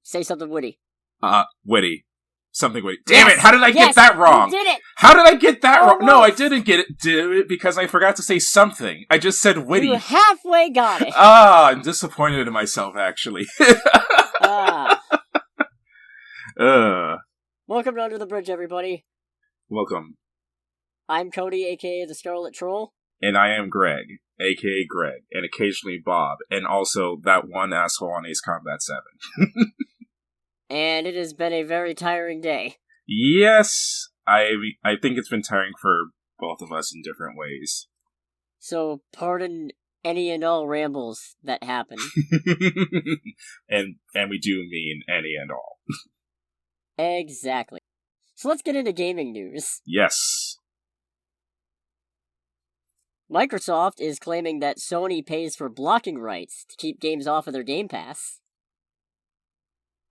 Say something witty. Witty. Something witty. Damn it! How did I get that wrong? You did it! How did I get that wrong? No, I didn't get it. Did it because I forgot to say something. I just said witty. You halfway got it. I'm disappointed in myself, actually. Welcome to Under the Bridge, everybody. Welcome. I'm Cody, aka the Scarlet Troll. And I am Greg, aka Greg, and occasionally Bob, and also that one asshole on Ace Combat 7. And it has been a very tiring day. Yes, I think it's been tiring for both of us in different ways. So, pardon any and all rambles that happen. and we do mean any and all. Exactly. So let's get into gaming news. Yes. Microsoft is claiming that Sony pays for blocking rights to keep games off of their Game Pass.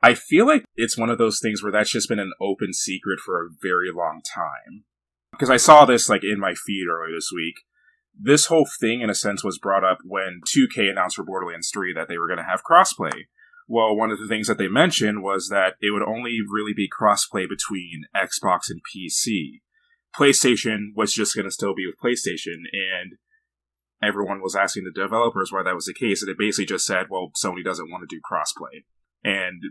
I feel like it's one of those things where that's just been an open secret for a very long time. Because I saw this in my feed earlier this week. This whole thing, in a sense, was brought up when 2K announced for Borderlands 3 that they were going to have crossplay. Well, one of the things that they mentioned was that it would only really be crossplay between Xbox and PC. PlayStation was just going to still be with PlayStation, and everyone was asking the developers why that was the case, and it basically just said, well, Sony doesn't want to do crossplay. And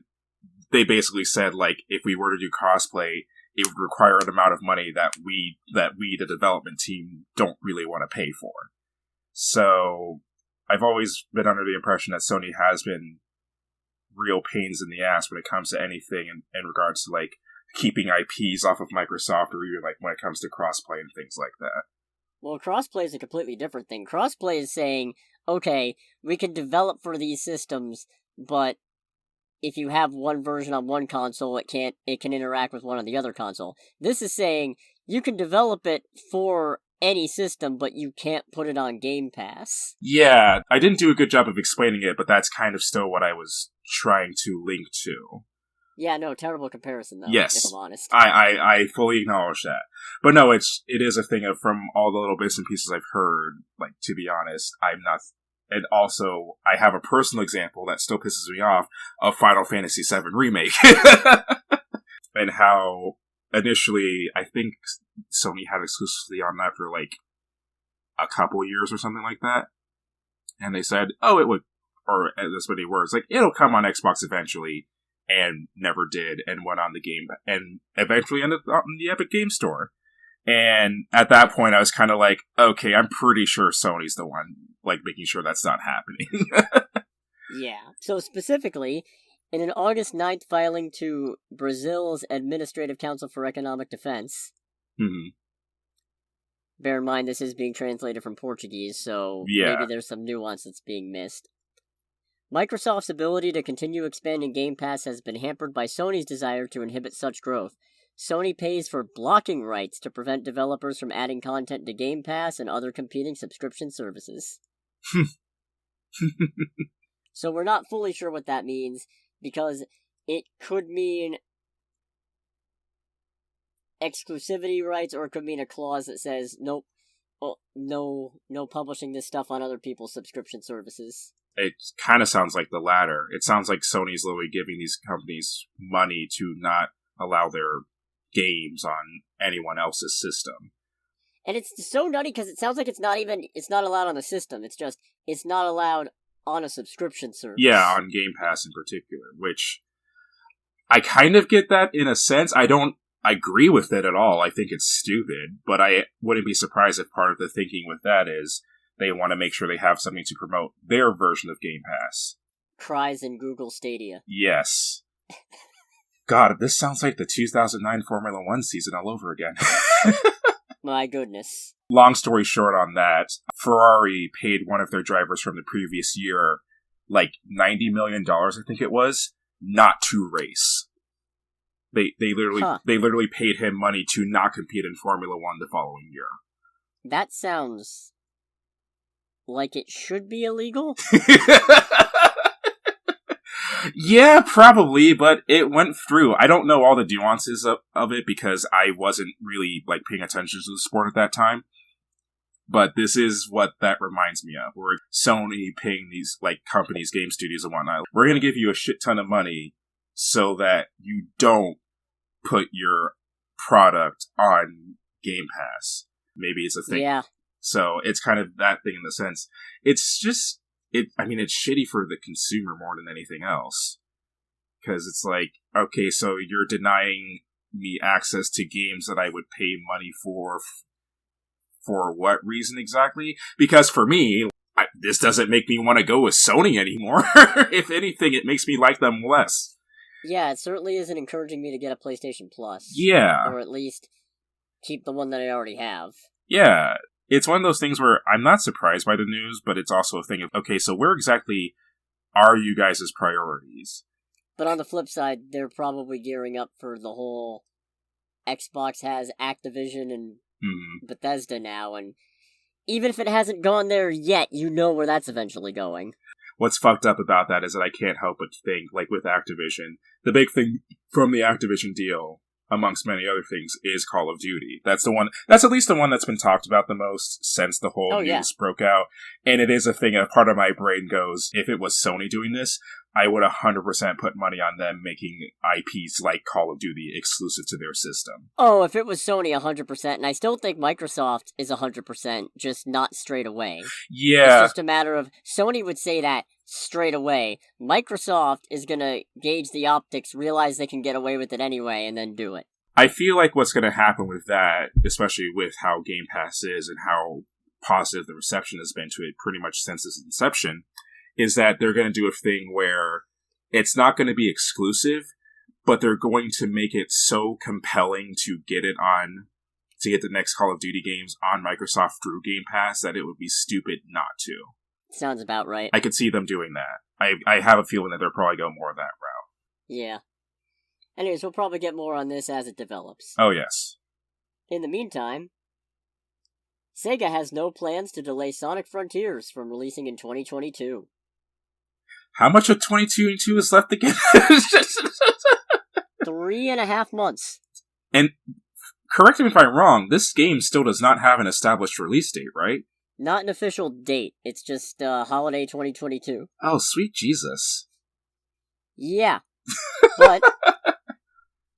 they basically said, if we were to do crossplay, it would require an amount of money that we, the development team, don't really want to pay for. So, I've always been under the impression that Sony has been real pains in the ass when it comes to anything in regards to, keeping IPs off of Microsoft, or even, when it comes to crossplay and things like that. Well, crossplay is a completely different thing. Crossplay is saying, okay, we can develop for these systems, but if you have one version on one console, it can interact with one on the other console. This is saying you can develop it for any system, but you can't put it on Game Pass. Yeah, I didn't do a good job of explaining it, but that's kind of still what I was trying to link to. Yeah, no, terrible comparison, though, yes, if I'm honest. I fully acknowledge that. But no, it is a thing from all the little bits and pieces I've heard, to be honest, I'm not... And also, I have a personal example that still pisses me off of Final Fantasy VII Remake. And how, initially, I think Sony had exclusively on that for, a couple years or something like that. And they said, it would, or this many words, it'll come on Xbox eventually. And never did, and went on the game, and eventually ended up on the Epic Game Store. And at that point, I was kind of okay, I'm pretty sure Sony's the one, making sure that's not happening. Yeah. So specifically, in an August 9th filing to Brazil's Administrative Council for Economic Defense, bear in mind this is being translated from Portuguese, so maybe there's some nuance that's being missed. Microsoft's ability to continue expanding Game Pass has been hampered by Sony's desire to inhibit such growth. Sony pays for blocking rights to prevent developers from adding content to Game Pass and other competing subscription services. So we're not fully sure what that means, because it could mean exclusivity rights, or it could mean a clause that says, nope, no publishing this stuff on other people's subscription services. It kind of sounds like the latter. It sounds like Sony's literally giving these companies money to not allow their games on anyone else's system. And it's so nutty because it sounds like it's not allowed on the system. It's not allowed on a subscription service. Yeah, on Game Pass in particular, which I kind of get that in a sense. I don't agree with it at all. I think it's stupid, but I wouldn't be surprised if part of the thinking with that is they want to make sure they have something to promote their version of Game Pass. Cries in Google Stadia. Yes. God, this sounds like the 2009 Formula 1 season all over again. My goodness. Long story short on that, Ferrari paid one of their drivers from the previous year $90 million, I think it was, not to race. They literally paid him money to not compete in Formula 1 the following year. That sounds like it should be illegal? Yeah, probably, but it went through. I don't know all the nuances of it because I wasn't really paying attention to the sport at that time. But this is what that reminds me of, where Sony paying these companies, game studios and whatnot. We're going to give you a shit ton of money so that you don't put your product on Game Pass. Maybe it's a thing. Yeah. So it's kind of that thing in the sense. It's just, it's shitty for the consumer more than anything else. Because it's like, okay, so you're denying me access to games that I would pay money for what reason exactly? Because for me, this doesn't make me want to go with Sony anymore. If anything, it makes me like them less. Yeah, it certainly isn't encouraging me to get a PlayStation Plus. Yeah. Or at least keep the one that I already have. Yeah. It's one of those things where I'm not surprised by the news, but it's also a thing of, okay, so where exactly are you guys' priorities? But on the flip side, they're probably gearing up for the whole Xbox has Activision and Bethesda now, and even if it hasn't gone there yet, you know where that's eventually going. What's fucked up about that is that I can't help but think, like with Activision, the big thing from the Activision deal, amongst many other things, is Call of Duty. That's at least the one that's been talked about the most since the whole news broke out. And it is a thing, a part of my brain goes, if it was Sony doing this, I would 100% put money on them making IPs like Call of Duty exclusive to their system. Oh, if it was Sony, 100%, and I still think Microsoft is 100%, just not straight away. Yeah. It's just a matter of, Sony would say that straight away. Microsoft is gonna gauge the optics, realize they can get away with it anyway, and then do it. I feel like what's gonna happen with that, especially with how Game Pass is and how positive the reception has been to it pretty much since its inception, is that they're going to do a thing where it's not going to be exclusive, but they're going to make it so compelling to get the next Call of Duty games on Microsoft through Game Pass that it would be stupid not to. Sounds about right. I could see them doing that. I have a feeling that they'll probably go more that route. Yeah. Anyways, we'll probably get more on this as it develops. Oh, yes. In the meantime, Sega has no plans to delay Sonic Frontiers from releasing in 2022. How much of 2022 is left again? 3.5 months. And correct me if I'm wrong, this game still does not have an established release date, right? Not an official date. It's just holiday 2022. Oh, sweet Jesus. Yeah. But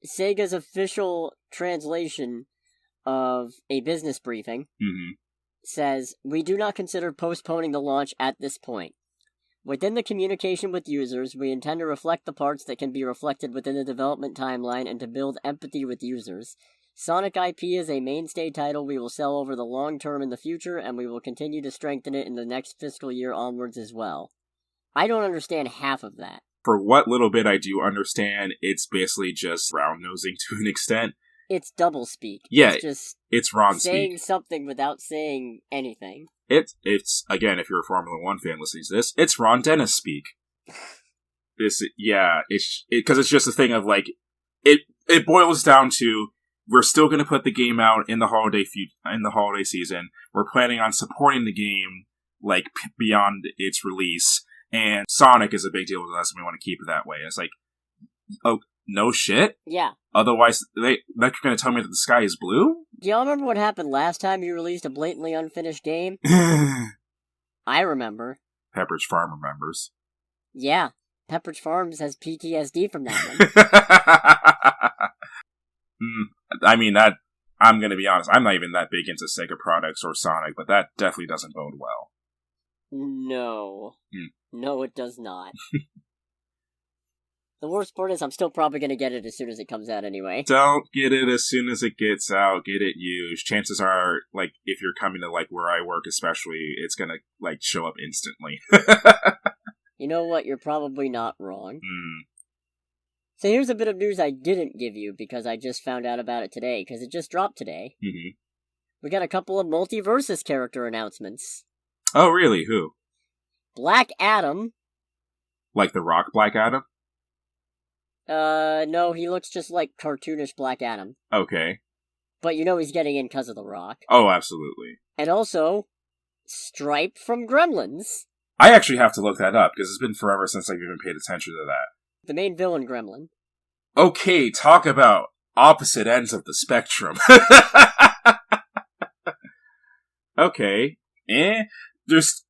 Sega's official translation of a business briefing says, "We do not consider postponing the launch at this point. Within the communication with users, we intend to reflect the parts that can be reflected within the development timeline and to build empathy with users. Sonic IP is a mainstay title we will sell over the long term in the future, and we will continue to strengthen it in the next fiscal year onwards as well." I don't understand half of that. For what little bit I do understand, it's basically just round-nosing to an extent. It's doublespeak. Yeah, it's Ron saying speak. Something without saying anything. It's again, if you're a Formula One fan listening to this, it's Ron Dennis speak. Because it's just a thing of like, it boils down to, we're still going to put the game out in the holiday season. We're planning on supporting the game like beyond its release, and Sonic is a big deal with us, and we want to keep it that way. And it's like, oh, no shit? Yeah. Otherwise, they're going to tell me that the sky is blue? Do y'all remember what happened last time you released a blatantly unfinished game? I remember. Pepperidge Farm remembers. Yeah. Pepperidge Farms has PTSD from that one. I mean, that, I'm going to be honest, I'm not even that big into Sega products or Sonic, but that definitely doesn't bode well. No. No, it does not. The worst part is I'm still probably going to get it as soon as it comes out anyway. Don't get it as soon as it gets out. Get it used. Chances are, like, if you're coming to, like, where I work especially, it's going to, like, show up instantly. You know what? You're probably not wrong. So here's a bit of news I didn't give you because I just found out about it today, because it just dropped today. We got a couple of Multiversus character announcements. Oh, really? Who? Black Adam. Like the Rock Black Adam? No, he looks just like cartoonish Black Adam. Okay. But you know he's getting in because of The Rock. Oh, absolutely. And also, Stripe from Gremlins. I actually have to look that up, because it's been forever since I've even paid attention to that. The main villain Gremlin. Okay, talk about opposite ends of the spectrum. Okay.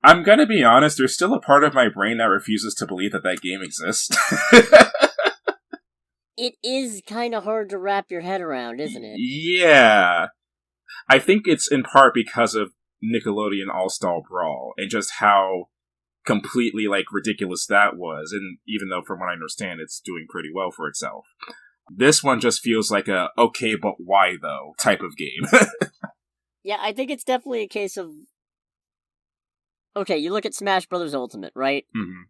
I'm gonna be honest, there's still a part of my brain that refuses to believe that game exists. it is kind of hard to wrap your head around, isn't it? Yeah. I think it's in part because of Nickelodeon All-Star Brawl, and just how completely, ridiculous that was, and even though, from what I understand, it's doing pretty well for itself. This one just feels like a, okay, but why, though, type of game. Yeah, I think it's definitely a case of... Okay, you look at Smash Bros. Ultimate, right? Mm-hmm.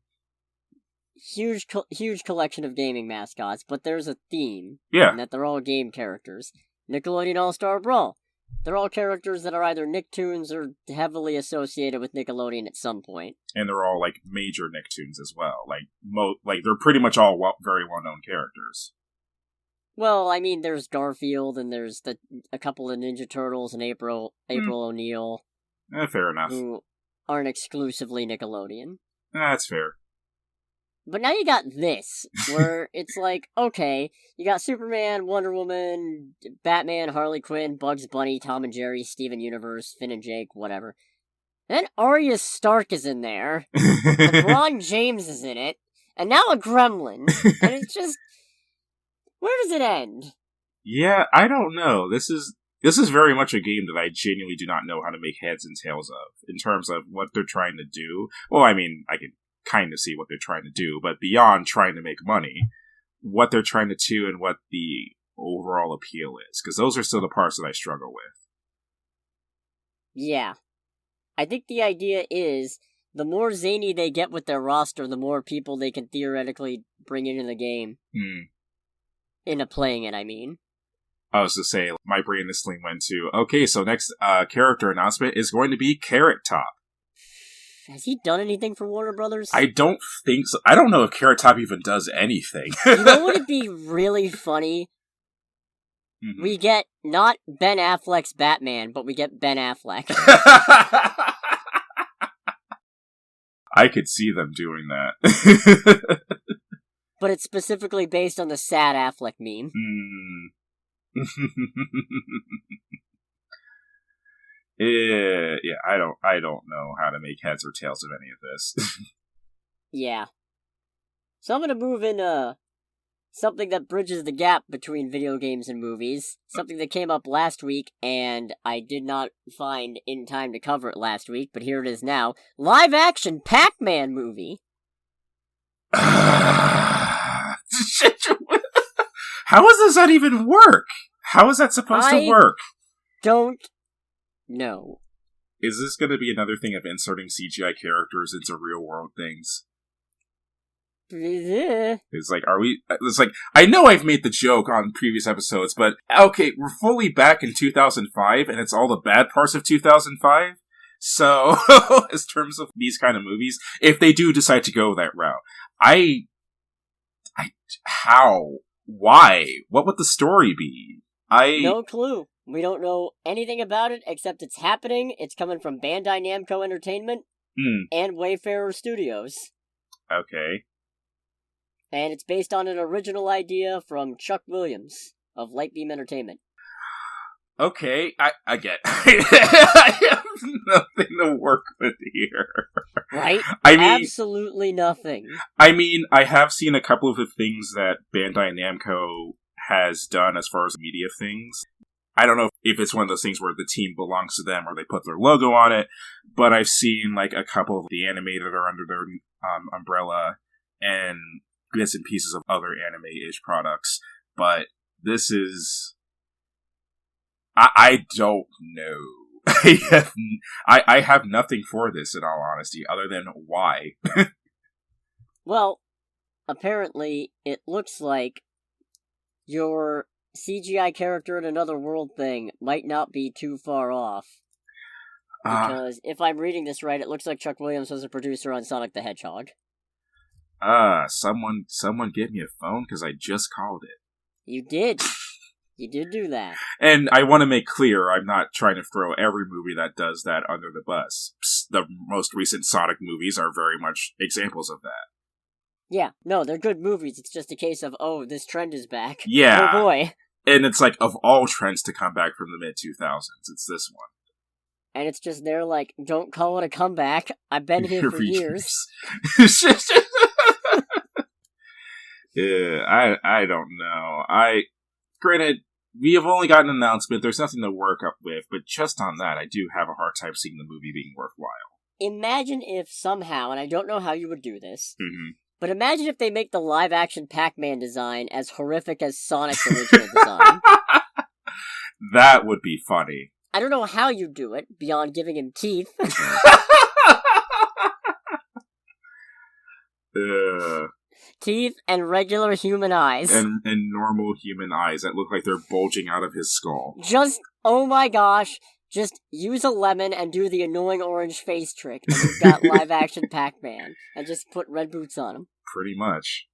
Huge collection of gaming mascots, but there's a theme. Yeah. And that they're all game characters. Nickelodeon All-Star Brawl. They're all characters that are either Nicktoons or heavily associated with Nickelodeon at some point. And they're all, major Nicktoons as well. They're pretty much all very well-known characters. Well, I mean, there's Garfield, and there's a couple of Ninja Turtles, and April O'Neil. Fair enough. Who aren't exclusively Nickelodeon. That's fair. But now you got this, where it's okay, you got Superman, Wonder Woman, Batman, Harley Quinn, Bugs Bunny, Tom and Jerry, Steven Universe, Finn and Jake, whatever. And then Arya Stark is in there, LeBron James is in it, and now a gremlin, and it's just... Where does it end? Yeah, I don't know. This is very much a game that I genuinely do not know how to make heads and tails of, in terms of what they're trying to do. Well, I mean, I can kind of see what they're trying to do, but beyond trying to make money, what they're trying to do and what the overall appeal is, because those are still the parts that I struggle with. Yeah. I think the idea is, the more zany they get with their roster, the more people they can theoretically bring into the game. Into playing it, I mean. I was to say, my brain instantly went to, okay, so next character announcement is going to be Carrot Top. Has he done anything for Warner Brothers? I don't think so. I don't know if Carrot Top even does anything. You know what would be really funny? Mm-hmm. We get not Ben Affleck's Batman, but we get Ben Affleck. I could see them doing that. But it's specifically based on the sad Affleck meme. Yeah, I don't know how to make heads or tails of any of this. Yeah. So I'm gonna move into something that bridges the gap between video games and movies. Something that came up last week, and I did not find in time to cover it last week, but here it is now. Live-action Pac-Man movie. How does that even work? How is that supposed to work? Don't know. Is this going to be another thing of inserting CGI characters into real-world things? It's I know I've made the joke on previous episodes, but okay, we're fully back in 2005, and it's all the bad parts of 2005. So, as terms of these kind of movies, if they do decide to go that route, how? Why? What would the story be? No clue. We don't know anything about it, except it's happening, it's coming from Bandai Namco Entertainment, and Wayfarer Studios. Okay. And it's based on an original idea from Chuck Williams of Lightbeam Entertainment. Okay, I get I have nothing to work with here. Right? I mean, absolutely nothing. I mean, I have seen a couple of the things that Bandai Namco has done as far as media things. I don't know if it's one of those things where the team belongs to them or they put their logo on it, but I've seen a couple of the anime that are under their umbrella and bits and pieces of other anime-ish products. But this is... I don't know. I have nothing for this, in all honesty, other than why. Well, apparently, it looks like your CGI character in Another World thing might not be too far off. Because if I'm reading this right, it looks like Chuck Williams was a producer on Sonic the Hedgehog. Someone give me a phone, because I just called it. You did. You did do that. And I want to make clear, I'm not trying to throw every movie that does that under the bus. The most recent Sonic movies are very much examples of that. Yeah, no, they're good movies. It's just a case of, oh, this trend is back. Yeah. Oh boy. And it's of all trends to come back from the mid-2000s, it's this one. And it's just, they're don't call it a comeback. I've been here for years. I don't know. Granted, we have only gotten an announcement. There's nothing to work up with, but just on that, I do have a hard time seeing the movie being worthwhile. Imagine if somehow, and I don't know how you would do this, Mm-hmm. but imagine if they make the live-action Pac-Man design as horrific as Sonic's original design. That would be funny. I don't know how you do it, beyond giving him teeth. Teeth and regular human eyes. And normal human eyes that look like they're bulging out of his skull. Just, oh my gosh, just use a lemon and do the annoying orange face trick, and you've got live-action Pac-Man. And just put red boots on him. Pretty much.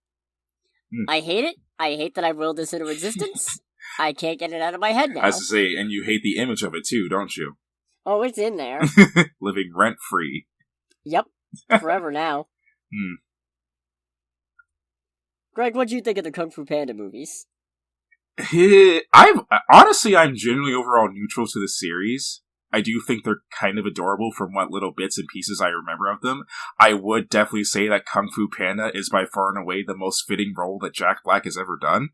I hate it. I hate that I willed this into existence. I can't get it out of my head now. As to say, and you hate the image of it too, don't you? Oh, it's in there. Living rent-free. Yep. Forever now. Greg, what'd you think of the Kung Fu Panda movies? I'm generally overall neutral to the series. I do think they're kind of adorable from what little bits and pieces I remember of them. I would definitely say that Kung Fu Panda is by far and away the most fitting role that Jack Black has ever done.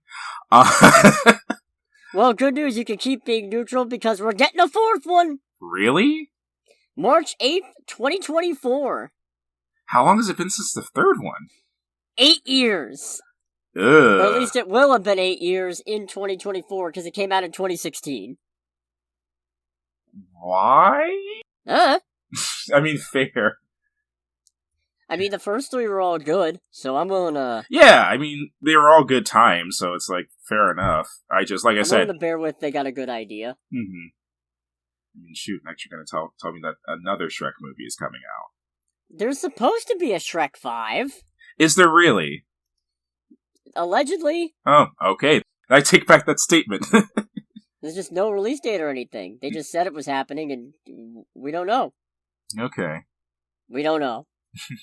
Well, good news, you can keep being neutral because we're getting a fourth one! Really? March 8th, 2024. How long has it been since the third one? 8 years! Ugh. Or at least it will have been 8 years in 2024, because it came out in 2016. Why? I mean, fair. I mean, the first 3 were all good, so I'm willing to... Yeah, I mean, they were all good times, so it's, like, fair enough. I'm willing to bear with they got a good idea. Mm-hmm. I mean, shoot, next you're gonna tell me that another Shrek movie is coming out. There's supposed to be a Shrek 5. Is there really? Allegedly. Oh, okay. I take back that statement. There's just no release date or anything. They just said it was happening, and we don't know. Okay. We don't know.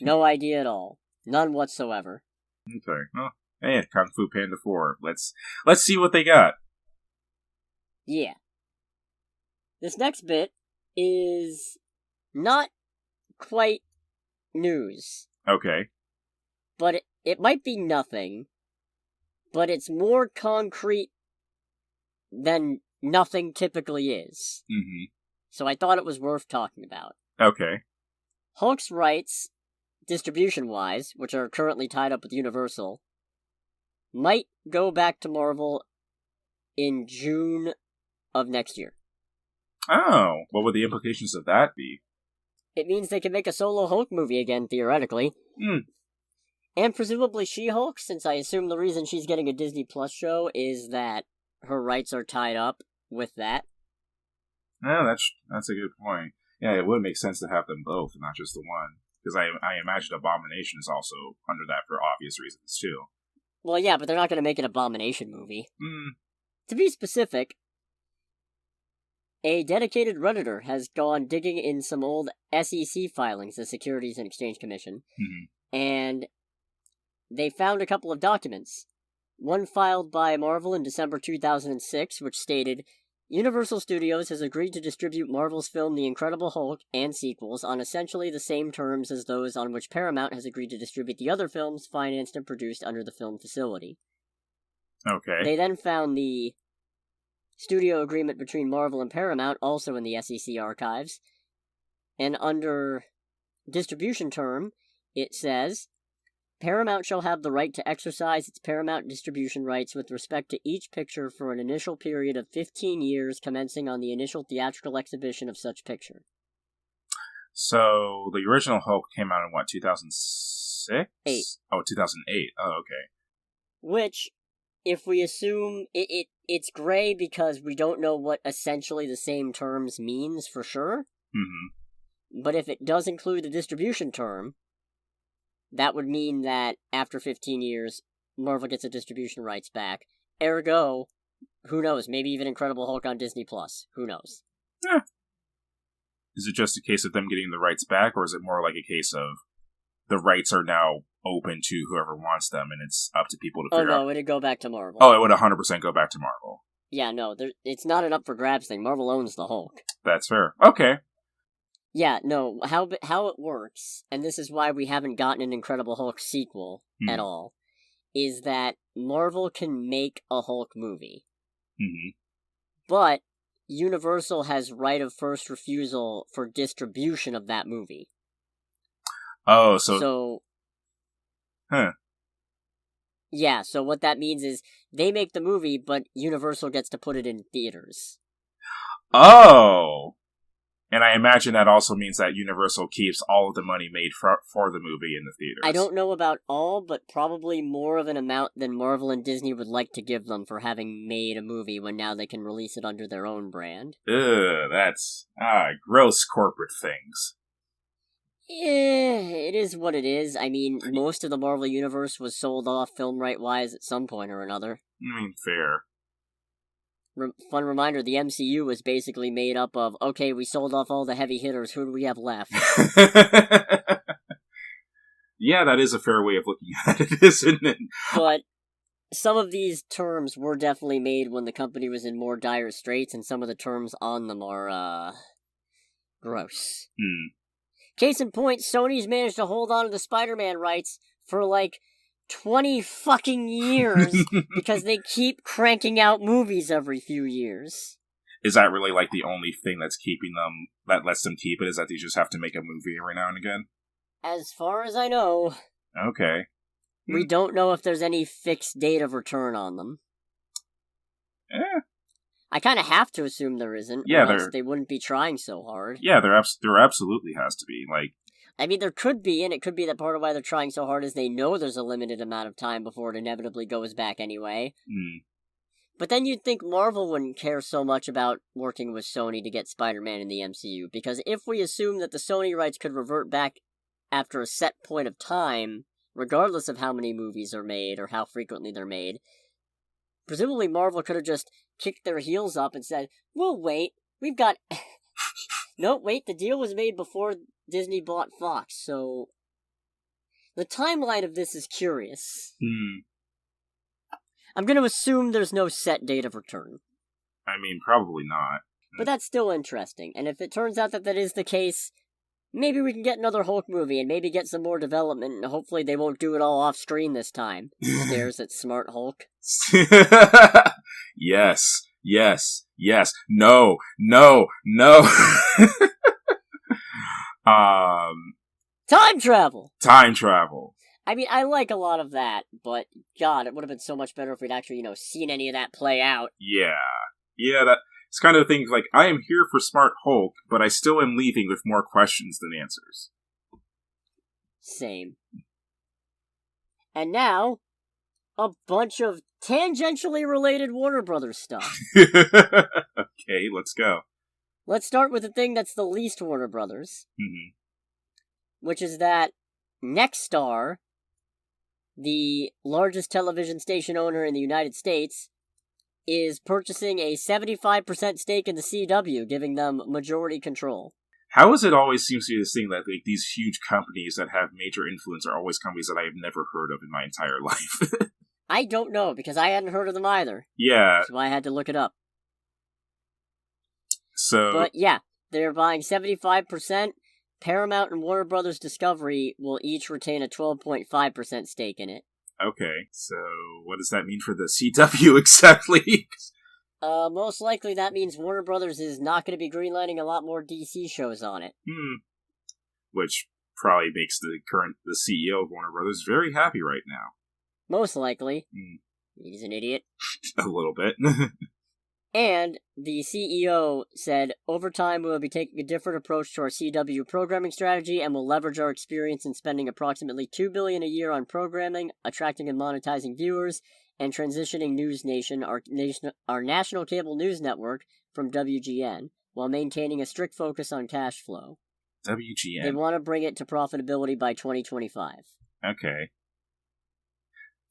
No idea at all. None whatsoever. Okay. Well, hey, Kung Fu Panda 4. Let's see what they got. Yeah. This next bit is not quite news. Okay. But it might be nothing, but it's more concrete than nothing typically is. Mm-hmm. So I thought it was worth talking about. Okay. Hulk's rights, distribution-wise, which are currently tied up with Universal, might go back to Marvel in June of next year. Oh, what would the implications of that be? It means they can make a solo Hulk movie again, theoretically. And presumably She-Hulk, since I assume the reason she's getting a Disney Plus show is that her rights are tied up with that. Yeah, that's a good point. Yeah, it would make sense to have them both, not just the one. Because I imagine Abomination is also under that for obvious reasons, too. Well, yeah, but they're not going to make an Abomination movie. To be specific, a dedicated Redditor has gone digging in some old SEC filings, the Securities and Exchange Commission, and they found a couple of documents. One filed by Marvel in December 2006, which stated, Universal Studios has agreed to distribute Marvel's film The Incredible Hulk and sequels on essentially the same terms as those on which Paramount has agreed to distribute the other films financed and produced under the film facility. Okay. They then found the studio agreement between Marvel and Paramount also in the SEC archives, and under distribution term, it says, Paramount shall have the right to exercise its Paramount distribution rights with respect to each picture for an initial period of 15 years commencing on the initial theatrical exhibition of such picture. So, the original Hulk came out in what, 2006? 8. Oh, 2008. Oh, okay. Which, if we assume it's gray because we don't know what essentially the same terms means for sure. But if it does include the distribution term, that would mean that after 15 years, Marvel gets the distribution rights back. Ergo, who knows? Maybe even Incredible Hulk on Disney Plus. Who knows? Is it just a case of them getting the rights back, or is it more like a case of the rights are now open to whoever wants them, and it's up to people to figure out? Oh, no, it'd go back to Marvel. Oh, it would 100% go back to Marvel. Yeah, no, it's not an up-for-grabs thing. Marvel owns the Hulk. That's fair. Okay. Yeah, no, how it works, and this is why we haven't gotten an Incredible Hulk sequel at all, is that Marvel can make a Hulk movie. Mm-hmm. But Universal has right of first refusal for distribution of that movie. Oh, so... Huh. Yeah, so what that means is they make the movie, but Universal gets to put it in theaters. Oh! And I imagine that also means that Universal keeps all of the money made for the movie in the theaters. I don't know about all, but probably more of an amount than Marvel and Disney would like to give them for having made a movie when now they can release it under their own brand. Ugh, that's... gross corporate things. It is what it is. I mean, most of the Marvel Universe was sold off film right-wise at some point or another. I mean, fair. Fun reminder, the MCU was basically made up of, okay, we sold off all the heavy hitters, who do we have left? Yeah, that is a fair way of looking at it, isn't it? But some of these terms were definitely made when the company was in more dire straits, and some of the terms on them are, gross. Case in point, Sony's managed to hold on to the Spider-Man rights for, 20 fucking years because they keep cranking out movies every few years. Is that really, the only thing that's keeping them, that lets them keep it, is that they just have to make a movie every now and again? As far as I know. Okay. We don't know if there's any fixed date of return on them. I kind of have to assume there isn't, or else they wouldn't be trying so hard. Yeah, there absolutely has to be, I mean, there could be, and it could be that part of why they're trying so hard is they know there's a limited amount of time before it inevitably goes back anyway. But then you'd think Marvel wouldn't care so much about working with Sony to get Spider-Man in the MCU, because if we assume that the Sony rights could revert back after a set point of time, regardless of how many movies are made or how frequently they're made, presumably Marvel could have just kicked their heels up and said, we'll wait, we've got... No, wait, the deal was made before Disney bought Fox, so... The timeline of this is curious. I'm gonna assume there's no set date of return. I mean, probably not. But that's still interesting, and if it turns out that is the case, maybe we can get another Hulk movie and maybe get some more development, and hopefully they won't do it all off-screen this time. Stares at Smart Hulk. Yes. No. Time travel! Time travel. I mean, I like a lot of that, but God, it would have been so much better if we'd actually, seen any of that play out. Yeah, it's kind of the thing, I am here for Smart Hulk, but I still am leaving with more questions than answers. Same. And now, a bunch of tangentially related Warner Brothers stuff. Okay, let's go. Let's start with the thing that's the least Warner Brothers. Which is that Nexstar, the largest television station owner in the United States, is purchasing a 75% stake in the CW, giving them majority control. How is it always seems to be this thing that these huge companies that have major influence are always companies that I have never heard of in my entire life? I don't know, because I hadn't heard of them either. Yeah. So I had to look it up. But yeah, they're buying 75%. Paramount and Warner Brothers Discovery will each retain a 12.5% stake in it. Okay, so what does that mean for the CW exactly? Most likely that means Warner Brothers is not going to be greenlighting a lot more DC shows on it. Which probably makes the CEO of Warner Brothers very happy right now. Most likely. He's an idiot. A little bit. And the CEO said, over time we will be taking a different approach to our CW programming strategy and will leverage our experience in spending approximately $2 billion a year on programming, attracting and monetizing viewers, and transitioning News Nation, our national cable news network, from WGN, while maintaining a strict focus on cash flow. WGN? They want to bring it to profitability by 2025. Okay.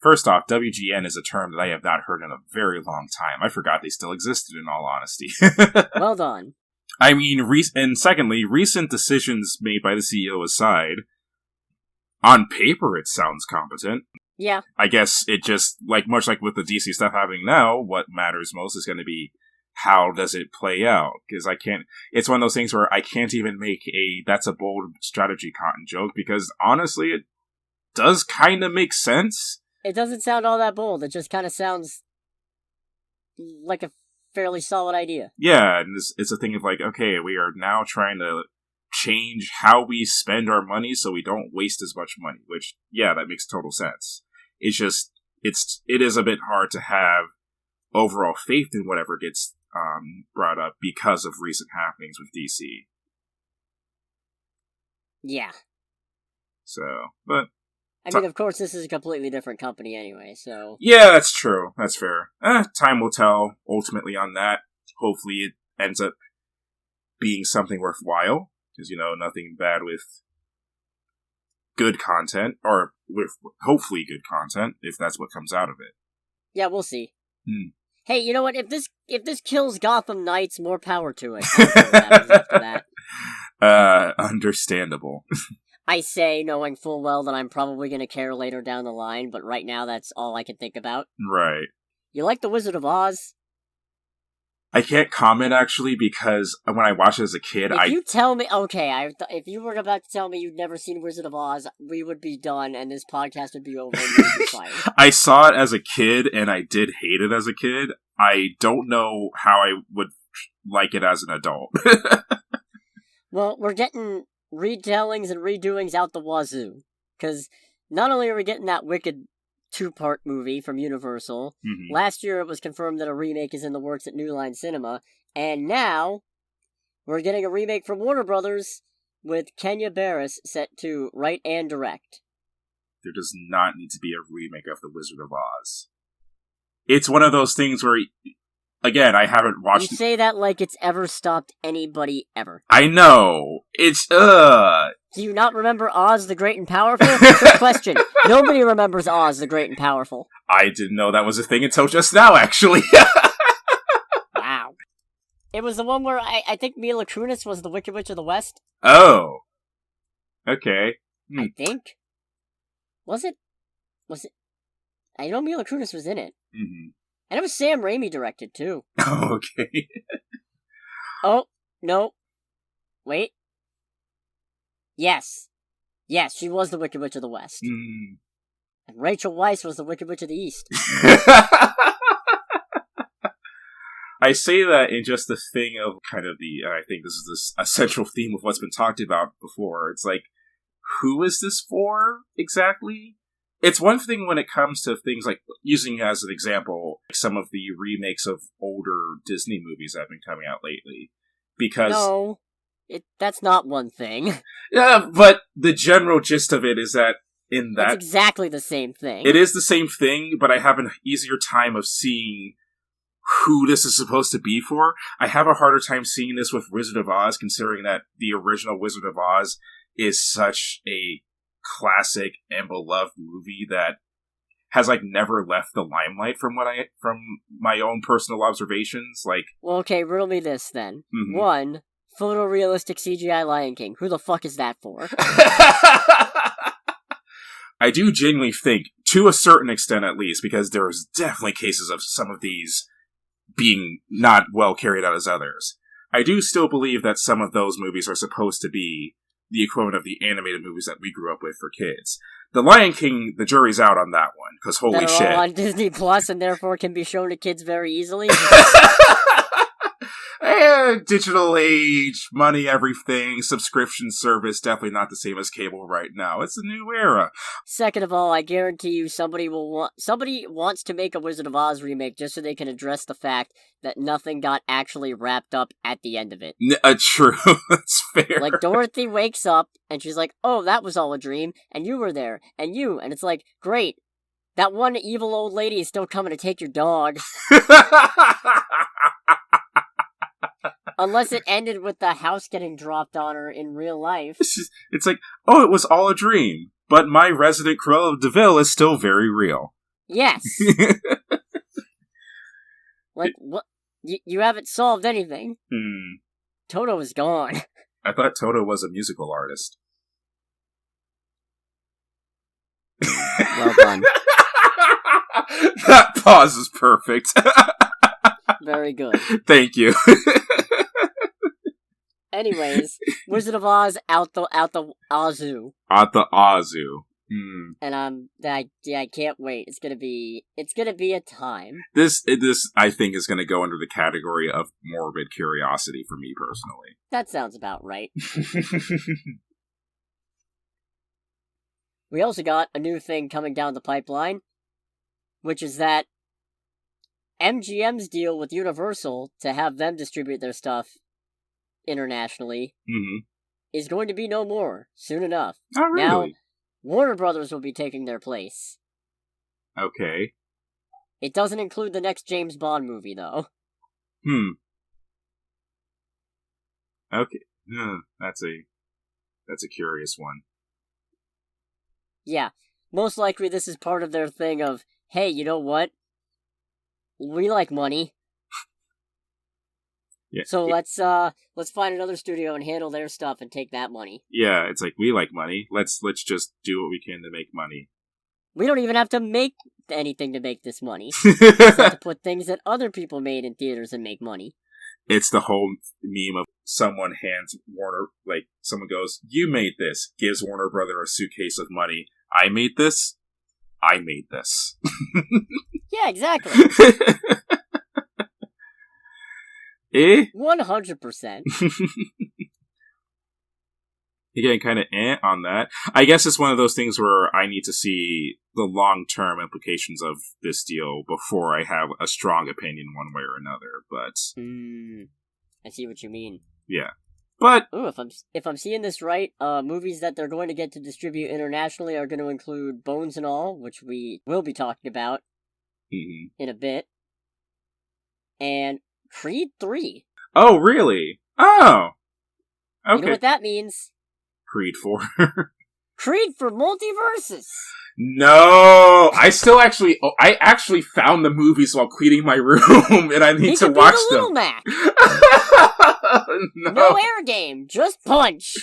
First off, WGN is a term that I have not heard in a very long time. I forgot they still existed, in all honesty. Well done. I mean, and secondly, recent decisions made by the CEO aside, on paper it sounds competent. Yeah. I guess it just, much like with the DC stuff happening now, what matters most is going to be how does it play out? Because it's one of those things where I can't even make that's a bold strategy cotton joke, because honestly, it does kind of make sense. It doesn't sound all that bold. It just kind of sounds like a fairly solid idea. Yeah, and it's a thing of like, okay, we are now trying to change how we spend our money so we don't waste as much money, which, yeah, that makes total sense. It's just, it is a bit hard to have overall faith in whatever gets brought up because of recent happenings with DC. Yeah. So, but... I mean, of course, this is a completely different company anyway, so... Yeah, that's true. That's fair. Time will tell, ultimately, on that. Hopefully it ends up being something worthwhile, because, nothing bad with good content, or with hopefully good content, if that's what comes out of it. Yeah, we'll see. Hey, you know what? If this kills Gotham Knights, more power to it. I don't know what happens after that. Understandable. I say, knowing full well that I'm probably going to care later down the line, but right now that's all I can think about. Right. You like The Wizard of Oz? I can't comment, actually, because when I watched it as a kid, If you tell me... Okay, if you were about to tell me you'd never seen Wizard of Oz, we would be done, and this podcast would be over, and you would be fired. I saw it as a kid, and I did hate it as a kid. I don't know how I would like it as an adult. Well, we're getting retellings and redoings out the wazoo. Because not only are we getting that wicked 2-part movie from Universal, last year it was confirmed that a remake is in the works at New Line Cinema, and now we're getting a remake from Warner Brothers with Kenya Barris set to write and direct. There does not need to be a remake of The Wizard of Oz. It's one of those things where... Again, I haven't watched... You say that like it's ever stopped anybody ever. I know. It's, Do you not remember Oz the Great and Powerful? Good question. Nobody remembers Oz the Great and Powerful. I didn't know that was a thing until just now, actually. Wow. It was the one where I think Mila Kunis was the Wicked Witch of the West. Oh. Okay. I think. Was it? I know Mila Kunis was in it. Mm-hmm. And it was Sam Raimi directed, too. Oh, okay. Oh, no. Wait. Yes. Yes, she was the Wicked Witch of the West. Mm. And Rachel Weisz was the Wicked Witch of the East. I say that in just the thing of kind of I think this is a central theme of what's been talked about before. It's like, who is this for, exactly? It's one thing when it comes to things like, using as an example, some of the remakes of older Disney movies that have been coming out lately. Because... No, that's not one thing. Yeah, but the general gist of it is that in that... It's exactly the same thing. It is the same thing, but I have an easier time of seeing who this is supposed to be for. I have a harder time seeing this with Wizard of Oz, considering that the original Wizard of Oz is such a classic and beloved movie that has never left the limelight from my own personal observations. Well, okay, riddle me this then. Mm-hmm. 1, photorealistic CGI Lion King. Who the fuck is that for? I do genuinely think, to a certain extent at least, because there's definitely cases of some of these being not well carried out as others. I do still believe that some of those movies are supposed to be the equivalent of the animated movies that we grew up with for kids. The Lion King, the jury's out on that one, because holy shit. They're all on Disney Plus and therefore can be shown to kids very easily. Digital age, money, everything, subscription service, definitely not the same as cable right now. It's a new era. Second of all, I guarantee you somebody wants to make a Wizard of Oz remake just so they can address the fact that nothing got actually wrapped up at the end of it. True. That's fair. Dorothy wakes up and she's like, oh, that was all a dream, and you were there, and it's like, great. That one evil old lady is still coming to take your dog. Unless it ended with the house getting dropped on her in real life. It's like, oh, it was all a dream, but my resident Cruella of DeVille is still very real. Yes. What? You haven't solved anything. Toto is gone. I thought Toto was a musical artist. Well done. That pause is perfect. Very good. Thank you. Anyways, Wizard of Oz out the Ozu. Out the Ozu. And I can't wait. It's gonna be a time. This I think is gonna go under the category of morbid curiosity for me personally. That sounds about right. We also got a new thing coming down the pipeline, which is that MGM's deal with Universal to have them distribute their stuff internationally is going to be no more soon enough. Oh, really? Now, Warner Brothers will be taking their place. Okay. It doesn't include the next James Bond movie, though. Okay. That's a curious one. Yeah. Most likely this is part of their thing of, hey, you know what? We like money. Yeah. So let's find another studio and handle their stuff and take that money. Yeah, it's like, we like money. Let's just do what we can to make money. We don't even have to make anything to make this money. We just have to put things that other people made in theaters and make money. It's the whole meme of someone hands Warner, like, someone goes, you made this, gives Warner Brother a suitcase of money. I made this. I made this. Yeah, exactly. 100%. Again, kind of on that. I guess it's one of those things where I need to see the long-term implications of this deal before I have a strong opinion one way or another, but... I see what you mean. Yeah. But... Ooh, if I'm seeing this right, movies that they're going to get to distribute internationally are going to include Bones and All, which we will be talking about in a bit, and Creed 3. Oh, really? Oh! Okay. You know what that means? Creed 4. Creed for Multiversus! No! I actually found the movies while cleaning my room, and I need to watch them. Little Mac. No. No air game, just punch!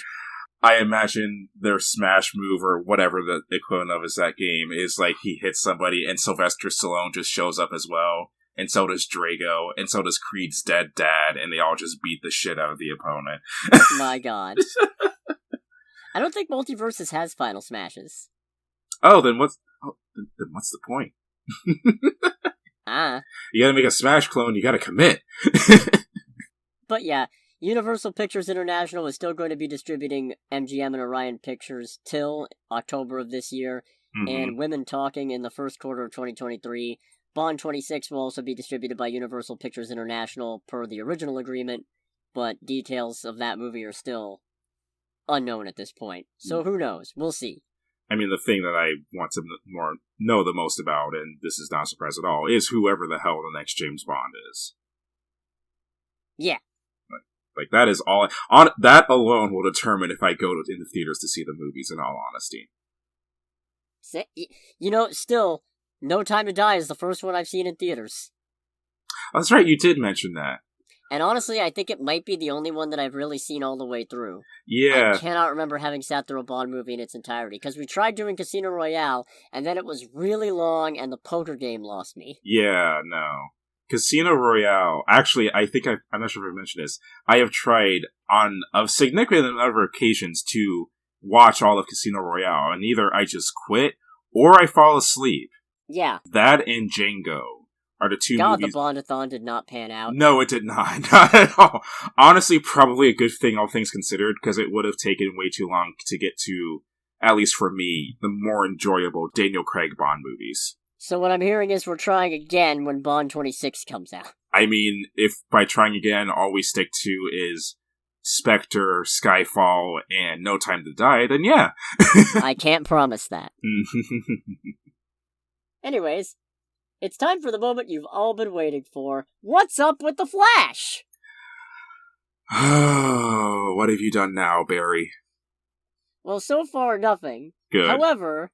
I imagine their smash move, or whatever the equivalent of is that game, is like he hits somebody and Sylvester Stallone just shows up as well. And so does Drago, and so does Creed's dead dad, and they all just beat the shit out of the opponent. My god. I don't think Multiversus has final smashes. Oh, then what's the point? You gotta make a Smash clone, you gotta commit. But yeah, Universal Pictures International is still going to be distributing MGM and Orion Pictures till October of this year, and Women Talking in the first quarter of 2023. Bond 26 will also be distributed by Universal Pictures International per the original agreement, but details of that movie are still unknown at this point. So who knows? We'll see. I mean, the thing that I want to know the most about, and this is not a surprise at all, is whoever the hell the next James Bond is. Yeah. Like that is all. That alone will determine if I go in the theaters to see the movies, in all honesty. You know, still... No Time to Die is the first one I've seen in theaters. Oh, that's right, you did mention that. And honestly, I think it might be the only one that I've really seen all the way through. Yeah. I cannot remember having sat through a Bond movie in its entirety, because we tried doing Casino Royale, and then it was really long, and the poker game lost me. Yeah, no. Casino Royale, actually, I think I'm not sure if I mentioned this, I have tried on a significant number of occasions to watch all of Casino Royale, and either I just quit, or I fall asleep. Yeah. That and Django are the two movies... the Bondathon did not pan out. No, it did not. Not at all. Honestly, probably a good thing, all things considered, because it would have taken way too long to get to, at least for me, the more enjoyable Daniel Craig Bond movies. So what I'm hearing is we're trying again when Bond 26 comes out. I mean, if by trying again, all we stick to is Spectre, Skyfall, and No Time to Die, then yeah. I can't promise that. Anyways, it's time for the moment you've all been waiting for. What's up with the Flash? Oh, what have you done now, Barry? Well, so far, nothing. Good. However,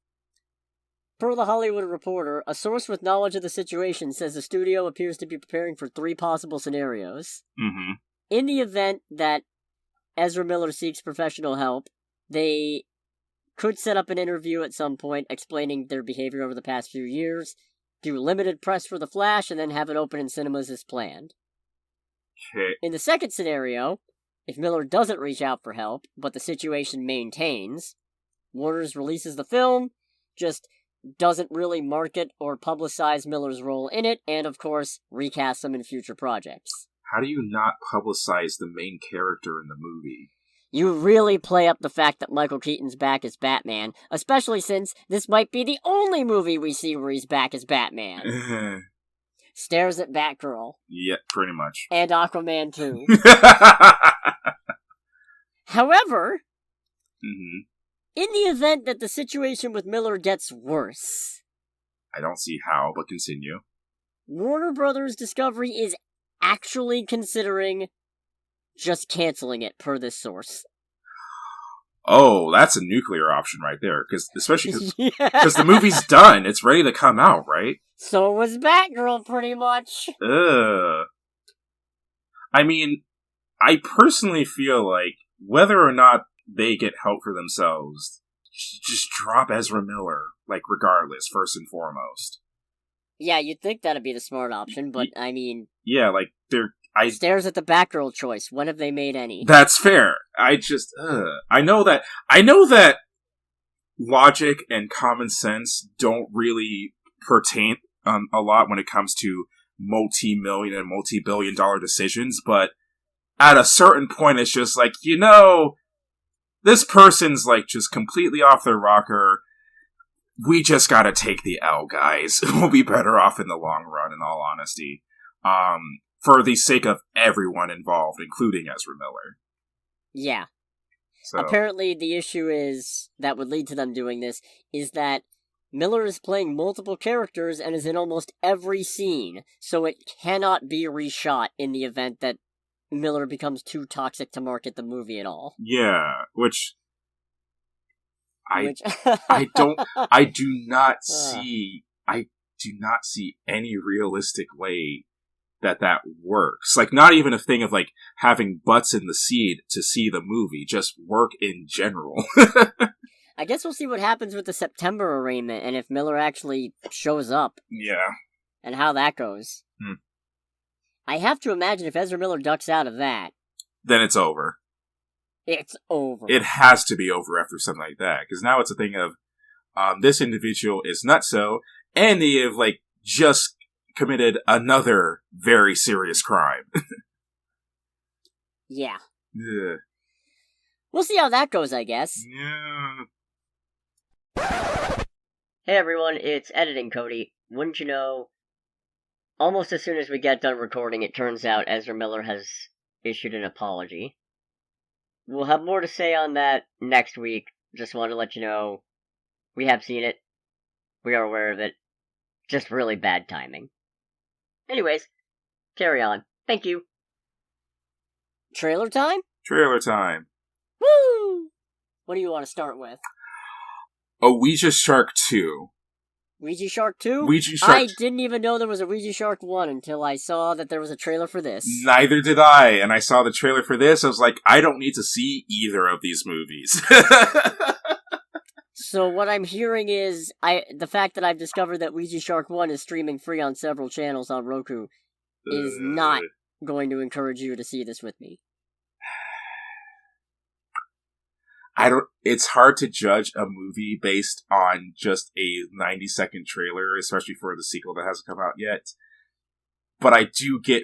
per the Hollywood Reporter, a source with knowledge of the situation says the studio appears to be preparing for 3 possible scenarios. In the event that Ezra Miller seeks professional help, they could set up an interview at some point explaining their behavior over the past few years, do limited press for The Flash, and then have it open in cinemas as planned. Okay. In the second scenario, if Miller doesn't reach out for help, but the situation maintains, Warner releases the film, just doesn't really market or publicize Miller's role in it, and of course, recast him in future projects. How do you not publicize the main character in the movie? You really play up the fact that Michael Keaton's back as Batman, especially since this might be the only movie we see where he's back as Batman. Stares at Batgirl. Yeah, pretty much. And Aquaman too. However, in the event that the situation with Miller gets worse, I don't see how, but continue. Warner Brothers Discovery is actually considering just canceling it, per this source. Oh, that's a nuclear option right there, especially because the movie's done. It's ready to come out, right? So was Batgirl, pretty much. I mean, I personally feel like whether or not they get help for themselves, just drop Ezra Miller, like, regardless, first and foremost. Yeah, you'd think that'd be the smart option, but, I mean... Yeah, like, Stares at the Batgirl choice. When have they made any? That's fair. I know that logic and common sense don't really pertain a lot when it comes to multi-million and multi-billion-dollar decisions, but at a certain point, it's just like, this person's, like, just completely off their rocker. We just gotta take the L, guys. We'll be better off in the long run, in all honesty. For the sake of everyone involved, including Ezra Miller. Yeah. So. Apparently, the issue that would lead to them doing this, is that Miller is playing multiple characters and is in almost every scene, so it cannot be reshot in the event that Miller becomes too toxic to market the movie at all. Yeah, I do not see any realistic way that works. Like, not even a thing of, like, having butts in the seat to see the movie, just work in general. I guess we'll see what happens with the September arraignment, and if Miller actually shows up. Yeah. And how that goes. I have to imagine if Ezra Miller ducks out of that... Then it's over. It's over. It has to be over after something like that, because now it's a thing of, this individual is nutso, and they have, like, just committed another very serious crime. Yeah. Yeah. We'll see how that goes, I guess. Yeah. Hey everyone, it's Editing Cody. Wouldn't you know, almost as soon as we get done recording, it turns out Ezra Miller has issued an apology. We'll have more to say on that next week. Just want to let you know, we have seen it. We are aware of it. Just really bad timing. Anyways, carry on. Thank you. Trailer time? Trailer time. Woo! What do you want to start with? Ouija Shark 2. Ouija Shark 2? Ouija Shark. I didn't even know there was a Ouija Shark 1 until I saw that there was a trailer for this. Neither did I, and I saw the trailer for this, I was like, I don't need to see either of these movies. So what I'm hearing is, the fact that I've discovered that Ouija Shark 1 is streaming free on several channels on Roku is not going to encourage you to see this with me. It's hard to judge a movie based on just a 90-second trailer, especially for the sequel that hasn't come out yet. But I do get,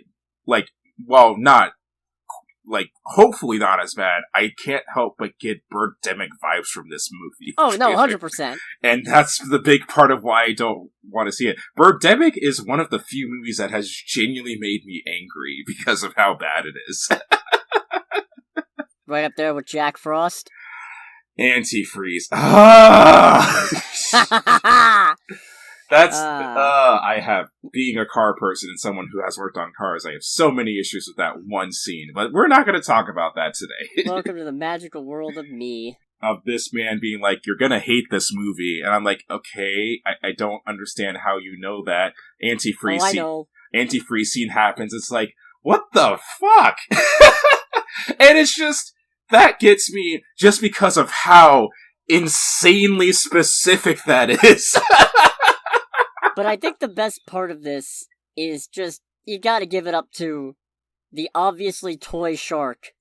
hopefully not as bad. I can't help but get Birdemic vibes from this movie. Oh, no, 100%. And that's the big part of why I don't want to see it. Birdemic is one of the few movies that has genuinely made me angry because of how bad it is. Right up there with Jack Frost. Antifreeze. Being a car person and someone who has worked on cars, I have so many issues with that one scene, but we're not going to talk about that today. Welcome to the magical world of me. Of this man being like, you're going to hate this movie, and I'm like, okay, I don't understand how you know that. Antifreeze scene happens, it's like, what the fuck? And it's just, that gets me just because of how insanely specific that is. But I think the best part of this is just, you gotta give it up to the obviously toy shark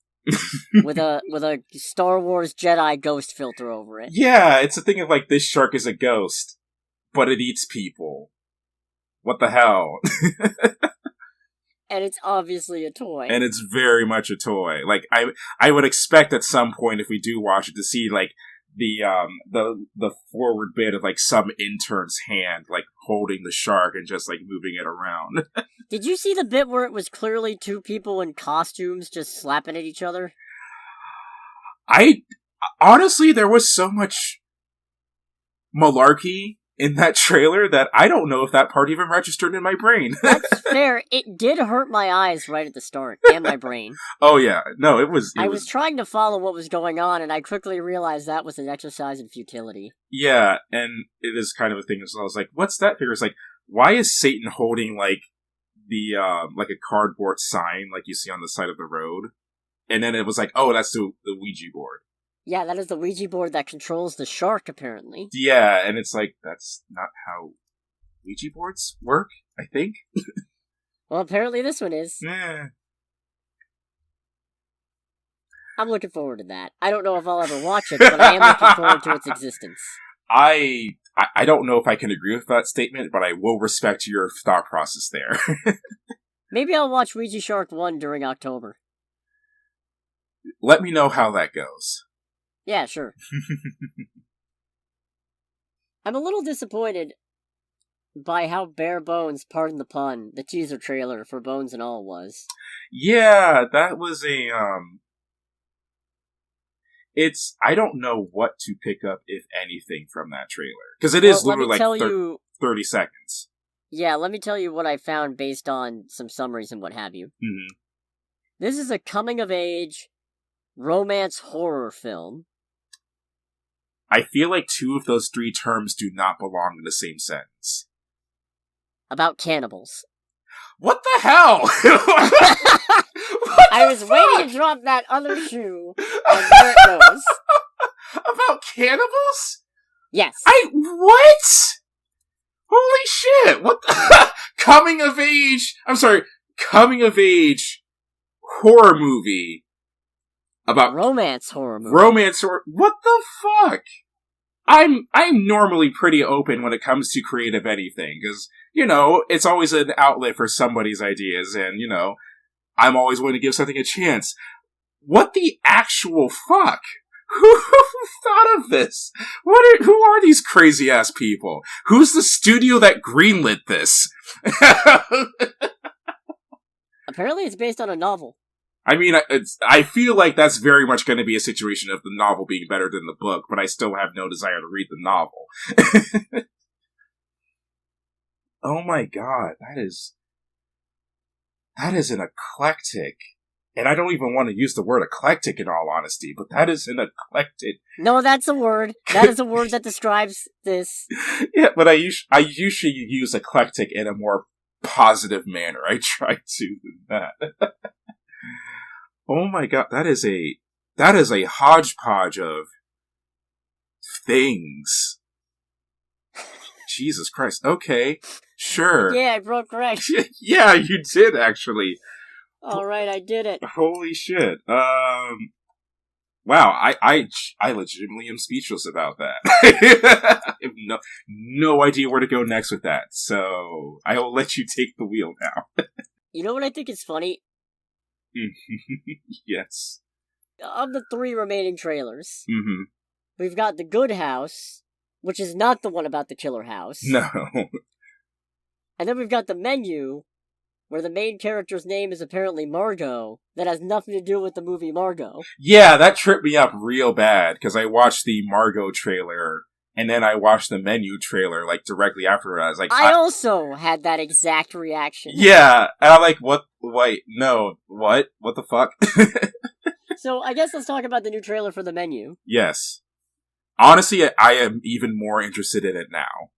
with a Star Wars Jedi ghost filter over it. Yeah, it's a thing of like, this shark is a ghost, but it eats people. What the hell? And it's obviously a toy. And it's very much a toy. Like, I would expect at some point, if we do watch it, to see like the forward bit of like some intern's hand like holding the shark and just like moving it around. Did you see the bit where it was clearly two people in costumes just slapping at each other? Honestly, there was so much malarkey in that trailer that I don't know if that part even registered in my brain. That's fair. It did hurt my eyes right at the start, and my brain. Oh yeah. No, it was... I was trying to follow what was going on, and I quickly realized that was an exercise in futility. Yeah, and it is kind of a thing as well. I was like, what's that figure? It's like, why is Satan holding, like, the, like a cardboard sign like you see on the side of the road? And then it was like, oh, that's the Ouija board. Yeah, that is the Ouija board that controls the shark, apparently. Yeah, and it's like, that's not how Ouija boards work, I think. Well, apparently this one is. Yeah. I'm looking forward to that. I don't know if I'll ever watch it, but I am looking forward to its existence. I don't know if I can agree with that statement, but I will respect your thought process there. Maybe I'll watch Ouija Shark 1 during October. Let me know how that goes. Yeah, sure. I'm a little disappointed by how bare bones, pardon the pun, the teaser trailer for Bones and All was. Yeah, that was a, I don't know what to pick up, if anything, from that trailer. Because it is literally like 30 seconds. Yeah, let me tell you what I found based on some summaries and what have you. Mm-hmm. This is a coming-of-age romance horror film. I feel like two of those three terms do not belong in the same sentence. About cannibals. What the hell? I was waiting to drop that other shoe, and there it goes. About cannibals? Yes. What? Holy shit! What the... coming of age horror movie. About romance horror movie. What the fuck? I'm normally pretty open when it comes to creative anything, because, you know, it's always an outlet for somebody's ideas, and, you know, I'm always willing to give something a chance. What the actual fuck? Who thought of this? Who are these crazy ass people? Who's the studio that greenlit this? Apparently it's based on a novel. I mean, I feel like that's very much going to be a situation of the novel being better than the book, but I still have no desire to read the novel. Oh my god, that is an eclectic, and I don't even want to use the word eclectic in all honesty, but that is an eclectic. No, that's a word. That is a word that describes this. Yeah, but I usually use eclectic in a more positive manner. I try to than that. Oh my god, that is a hodgepodge of things. Jesus Christ. Okay, sure. Yeah, I broke right. Yeah, you did actually. Alright, I did it. Holy shit. Wow, I legitimately am speechless about that. I have no idea where to go next with that, so I will let you take the wheel now. You know what I think is funny? Yes. Of the 3 remaining trailers, Mm-hmm. we've got The Good House, which is not the one about the killer house. No. And then we've got The Menu, where the main character's name is apparently Margaux, that has nothing to do with the movie Margaux. Yeah, that tripped me up real bad, because I watched the Margaux trailer, and then I watched the Menu trailer, like, directly after it. I was like... I also had that exact reaction. Yeah, and I'm like, what? Wait, no, what? What the fuck? So, I guess let's talk about the new trailer for The Menu. Yes. Honestly, I am even more interested in it now.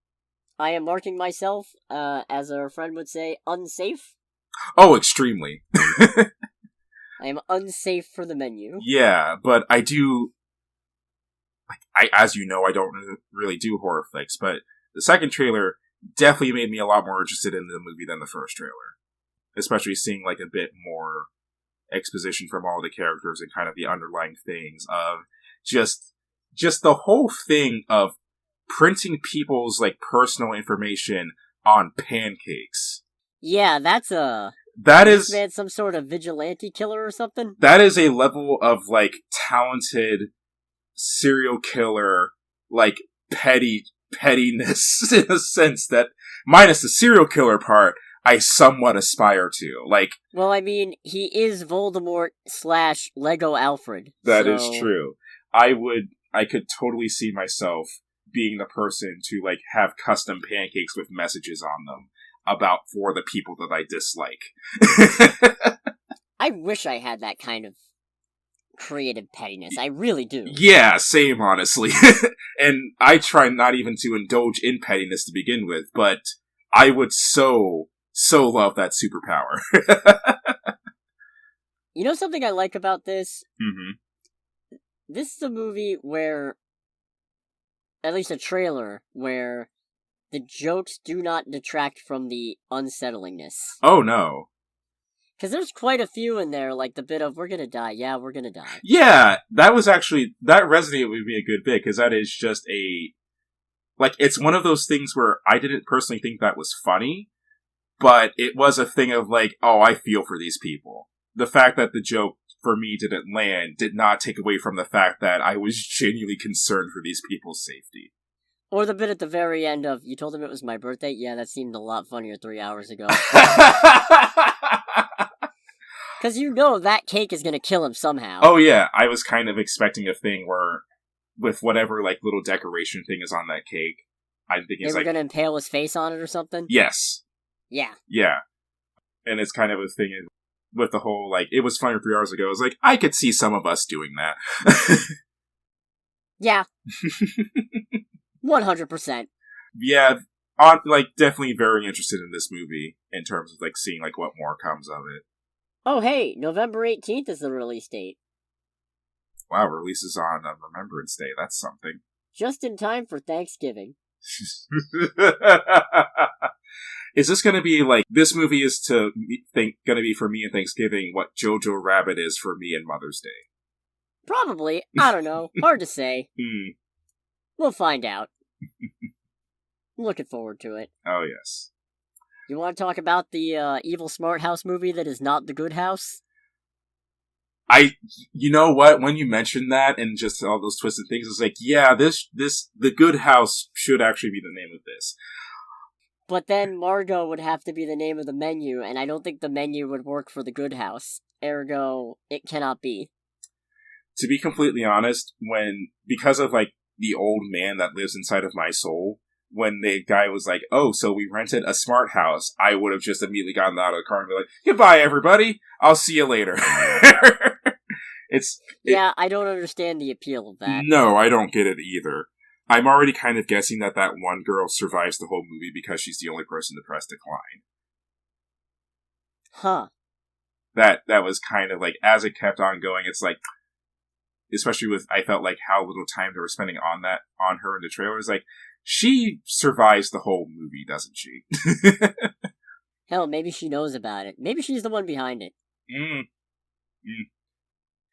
I am marking myself, as our friend would say, unsafe. Oh, extremely. I am unsafe for The Menu. Yeah, but I do... as you know, I don't really do horror flicks, but the second trailer definitely made me a lot more interested in the movie than the first trailer. Especially seeing, like, a bit more exposition from all the characters and kind of the underlying things of just the whole thing of printing people's, like, personal information on pancakes. Yeah, that is... man, some sort of vigilante killer or something? That is a level of, like, talented serial killer, like, pettiness in a sense that, minus the serial killer part, I somewhat aspire to. Like, well, I mean, he is Voldemort / Lego Alfred. That is true. I could totally see myself being the person to, like, have custom pancakes with messages on them for the people that I dislike. I wish I had that kind of creative pettiness. I really do. Yeah, same, honestly. And I try not even to indulge in pettiness to begin with, but I would so love that superpower. You know something I like about this? Mm-hmm. This is a movie where, at least a trailer, where the jokes do not detract from the unsettlingness. Oh, no. Because there's quite a few in there, like the bit of, we're gonna die, yeah, we're gonna die. Yeah, that resonated with me a good bit, because that is just like, it's one of those things where I didn't personally think that was funny, but it was a thing of, like, oh, I feel for these people. The fact that the joke, for me, didn't land did not take away from the fact that I was genuinely concerned for these people's safety. Or the bit at the very end of, you told him it was my birthday? Yeah, that seemed a lot funnier 3 hours ago. Because you know that cake is going to kill him somehow. Oh yeah, I was kind of expecting a thing where, with whatever, like, little decoration thing is on that cake, I'm thinking they were going to impale his face on it or something? Yes. Yeah. Yeah. And it's kind of a thing with the whole, like, it was funnier 3 hours ago. It's like, I could see some of us doing that. Yeah. 100%. Yeah, definitely very interested in this movie in terms of, like, seeing, like, what more comes of it. Oh, hey, November 18th is the release date. Wow, releases on Remembrance Day. That's something. Just in time for Thanksgiving. Is this going to be, like, this movie is going to be for me in Thanksgiving what Jojo Rabbit is for me in Mother's Day? Probably. I don't know. Hard to say. We'll find out. I'm looking forward to it. Oh, yes. You want to talk about the evil smart house movie that is not The Good House? You know what? When you mentioned that and just all those twisted things, it's like, yeah, The Good House should actually be the name of this. But then Margaux would have to be the name of the menu, and I don't think the menu would work for The Good House. Ergo, it cannot be. To be completely honest, because of, like, the old man that lives inside of my soul, when the guy was like, oh, so we rented a smart house, I would have just immediately gotten out of the car and be like, goodbye, everybody. I'll see you later. Yeah, I don't understand the appeal of that. No, I don't get it either. I'm already kind of guessing that one girl survives the whole movie because she's the only person to press decline. Huh. That was kind of like, as it kept on going, it's like, especially with, I felt like how little time they were spending on her in the trailer, is like, she survives the whole movie, doesn't she? Hell, maybe she knows about it. Maybe she's the one behind it.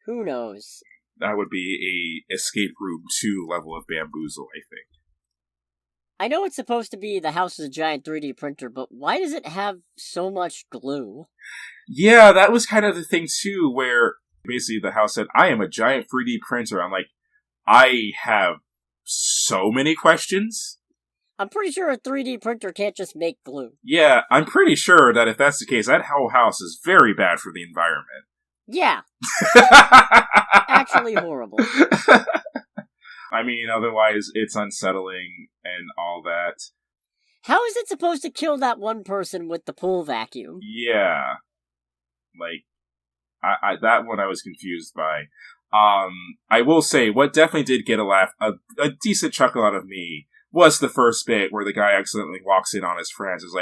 Who knows? That would be a Escape Room 2 level of bamboozle, I think. I know it's supposed to be the house is a giant 3D printer, but why does it have so much glue? Yeah, that was kind of the thing, too, where basically the house said, I am a giant 3D printer. I'm like, I have so many questions. I'm pretty sure a 3D printer can't just make glue. Yeah, I'm pretty sure that if that's the case, that whole house is very bad for the environment. Yeah. Actually horrible. I mean, otherwise, it's unsettling and all that. How is it supposed to kill that one person with the pool vacuum? Yeah. Like, that one I was confused by. I will say, what definitely did get a laugh, a decent chuckle out of me, was the first bit where the guy accidentally walks in on his friends, is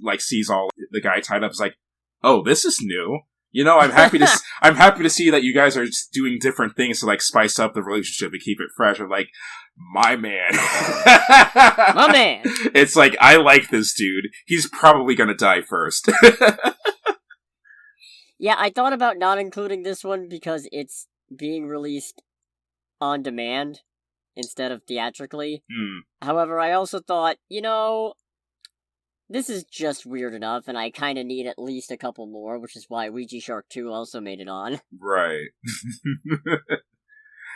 like sees all the guy tied up, is like, oh, this is new. You know, I'm happy to see that you guys are just doing different things to, like, spice up the relationship and keep it fresh. I'm like, my man. My man. It's like, I like this dude. He's probably gonna die first. Yeah, I thought about not including this one because it's being released on demand instead of theatrically. However, I also thought, this is just weird enough, and I kind of need at least a couple more, which is why Ouija Shark 2 also made it on. Right.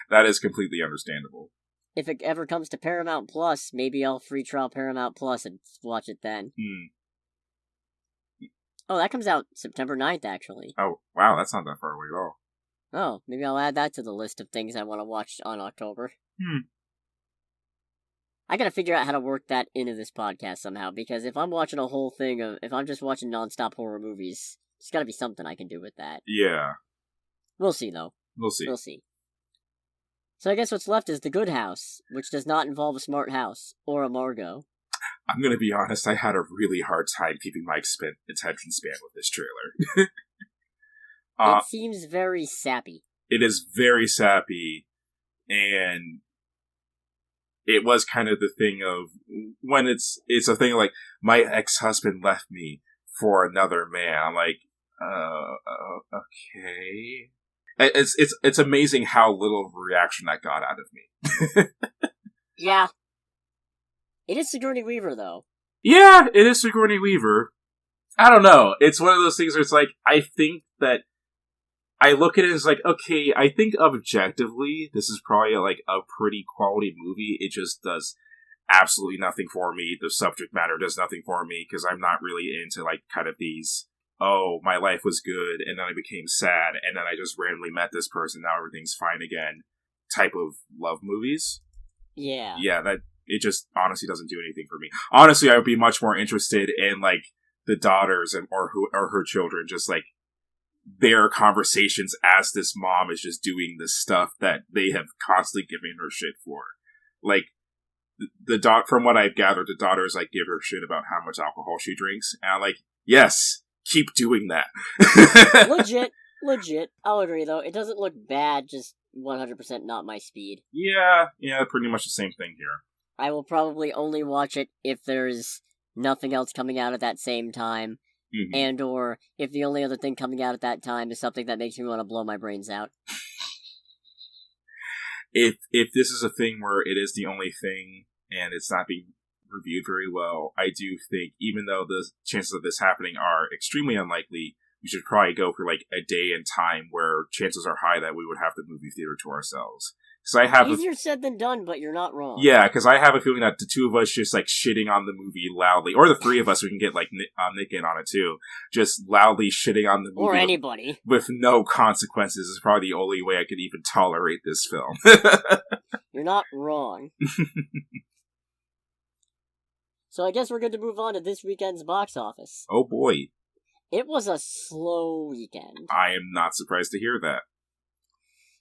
That is completely understandable. If it ever comes to Paramount Plus, maybe I'll free trial Paramount Plus and watch it then. Oh, that comes out September 9th, actually. Oh, wow, that's not that far away at all. Oh, maybe I'll add that to the list of things I want to watch on October. I gotta figure out how to work that into this podcast somehow, because if I'm watching a whole thing if I'm just watching non-stop horror movies, there's gotta be something I can do with that. Yeah. We'll see, though. We'll see. So I guess what's left is The Good House, which does not involve a smart house, or a Margaux. I'm gonna be honest, I had a really hard time keeping my attention span with this trailer. It seems very sappy. It is very sappy, and it was kind of the thing of, when it's a thing like, my ex-husband left me for another man. I'm like, okay. It's amazing how little of a reaction that got out of me. Yeah. It is Sigourney Weaver, though. Yeah, it is Sigourney Weaver. I don't know. It's one of those things where it's like, I think that I look at it as like, okay, I think objectively, this is probably like a pretty quality movie. It just does absolutely nothing for me. The subject matter does nothing for me, because I'm not really into like kind of these, oh, my life was good, and then I became sad, and then I just randomly met this person, now everything's fine again, type of love movies. Yeah. Yeah, that, it just honestly doesn't do anything for me. Honestly, I would be much more interested in like the daughters or her children, just like their conversations as this mom is just doing this stuff that they have constantly given her shit for. Like, from what I've gathered, the daughters like give her shit about how much alcohol she drinks, and I'm like, yes, keep doing that. Legit. I'll agree, though. It doesn't look bad, just 100% not my speed. Yeah, pretty much the same thing here. I will probably only watch it if there's nothing else coming out at that same time, and or if the only other thing coming out at that time is something that makes me want to blow my brains out. If this is a thing where it is the only thing, and it's not being reviewed very well, I do think, even though the chances of this happening are extremely unlikely, we should probably go for like a day and time where chances are high that we would have the movie theater to ourselves. So I have easier said than done, but you're not wrong. Yeah, because I have a feeling that the two of us just like shitting on the movie loudly, or the three of us, we can get like Nick in on it too, just loudly shitting on the movie, or anybody, with no consequences, is probably the only way I could even tolerate this film. You're not wrong. So I guess we're good to move on to this weekend's box office. Oh boy. It was a slow weekend. I am not surprised to hear that.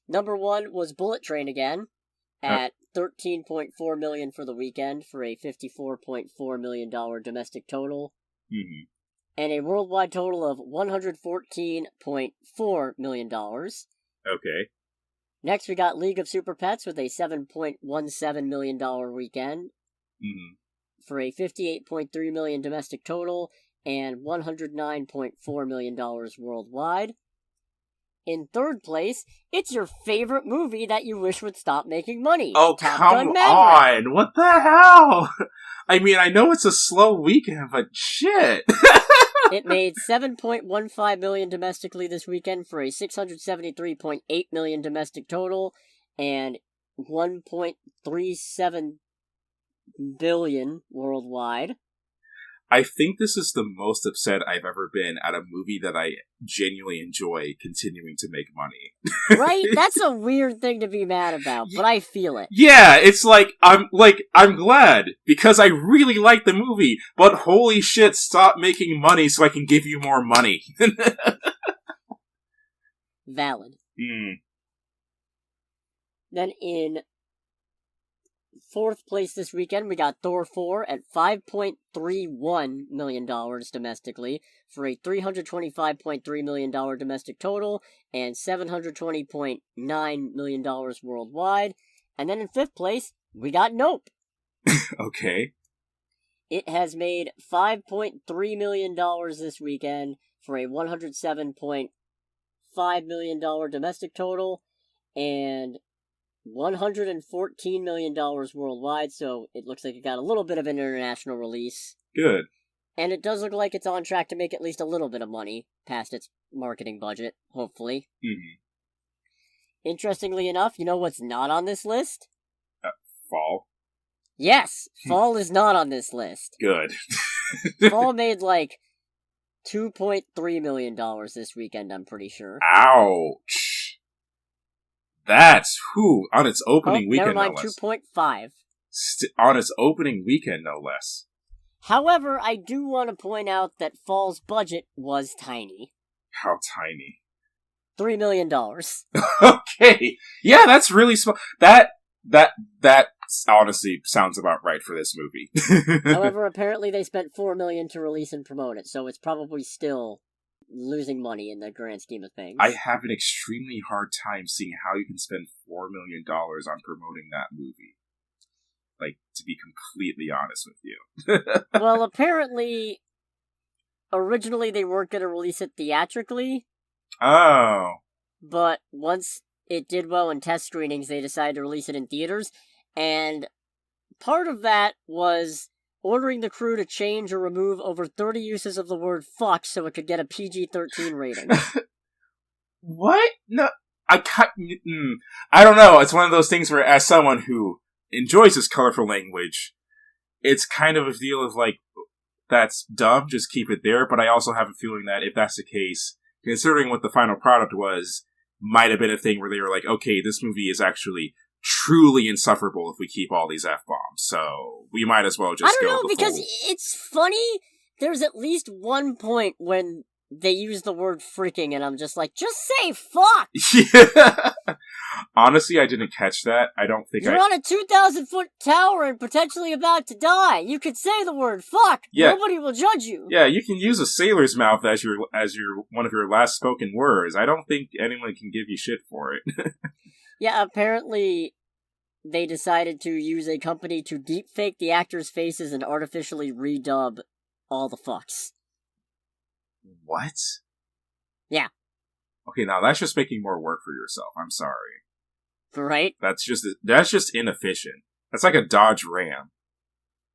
Number one was Bullet Train again, at $13.4 million for the weekend, for a $54.4 million domestic total. And a worldwide total of $114.4 million. Okay. Next we got League of Super Pets with a $7.17 million weekend, for a $58.3 million domestic total, and $109.4 million worldwide. In third place, it's your favorite movie that you wish would stop making money. Oh, Top come Gun Maverick. on! What the hell? I mean, I know it's a slow weekend, but shit! It made $7.15 million domestically this weekend for a $673.8 million domestic total, and $1.37 billion worldwide. I think this is the most upset I've ever been at a movie that I genuinely enjoy continuing to make money. Right? That's a weird thing to be mad about, but I feel it. Yeah, it's like, I'm glad, because I really like the movie, but holy shit, stop making money so I can give you more money. Valid. Then in fourth place this weekend, we got Thor 4 at $5.31 million domestically, for a $325.3 million domestic total, and $720.9 million worldwide. And then in fifth place, we got Nope. Okay. It has made $5.3 million this weekend, for a $107.8 $2.5 million domestic total, and $114 million worldwide, so it looks like it got a little bit of an international release. Good. And it does look like it's on track to make at least a little bit of money past its marketing budget, hopefully. Mm-hmm. Interestingly enough, you know what's not on this list? Fall. Yes! Fall is not on this list. Good. Fall made like $2.3 million this weekend, I'm pretty sure. Ouch. That's, on its opening weekend, never mind, no less. 2.5. On its opening weekend, no less. However, I do want to point out that Fall's budget was tiny. How tiny? $3 million. Okay. Yeah, that's really small. That honestly sounds about right for this movie. However, apparently they spent $4 million to release and promote it, so it's probably still losing money in the grand scheme of things. I have an extremely hard time seeing how you can spend $4 million on promoting that movie. Like, to be completely honest with you. Well, apparently, originally they weren't going to release it theatrically. Oh. But once it did well in test screenings, they decided to release it in theaters. And part of that was ordering the crew to change or remove over 30 uses of the word fuck so it could get a PG-13 rating. What? No, I don't know. It's one of those things where, as someone who enjoys this colorful language, it's kind of a deal of like, that's dumb, just keep it there. But I also have a feeling that if that's the case, considering what the final product was, might have been a thing where they were like, okay, this movie is actually truly insufferable if we keep all these F-bombs, so we might as well just go. I don't know, because it's funny, there's at least one point when they use the word freaking, and I'm just like, just say fuck! Yeah. Honestly, I didn't catch that. I don't think You're on a 2,000-foot tower and potentially about to die. You could say the word fuck. Yeah. Nobody will judge you. Yeah, you can use a sailor's mouth as your one of your last spoken words. I don't think anyone can give you shit for it. Yeah, apparently they decided to use a company to deepfake the actors' faces and artificially redub all the fucks. What? Yeah. Okay, now that's just making more work for yourself. I'm sorry. Right? That's just inefficient. That's like a Dodge Ram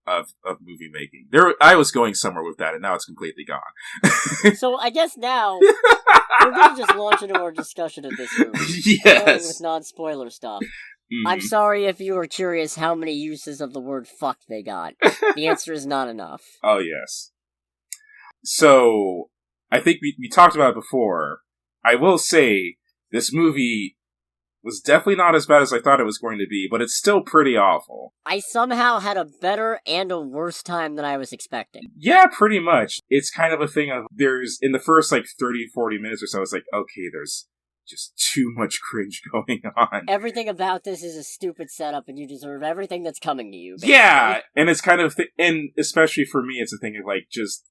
of movie making. I was going somewhere with that, and now it's completely gone. So I guess now we're going to just launch into our discussion of this movie. Yes. With non-spoiler stuff. Mm-hmm. I'm sorry if you were curious how many uses of the word fuck they got. The answer is not enough. Oh, yes. So, I think we talked about it before. I will say, this movie was definitely not as bad as I thought it was going to be, but it's still pretty awful. I somehow had a better and a worse time than I was expecting. Yeah, pretty much. It's kind of a thing of, in the first 30, 40 minutes or so, it's like, okay, there's just too much cringe going on. Everything about this is a stupid setup, and you deserve everything that's coming to you, basically. Yeah, and it's kind of, and especially for me, it's a thing of just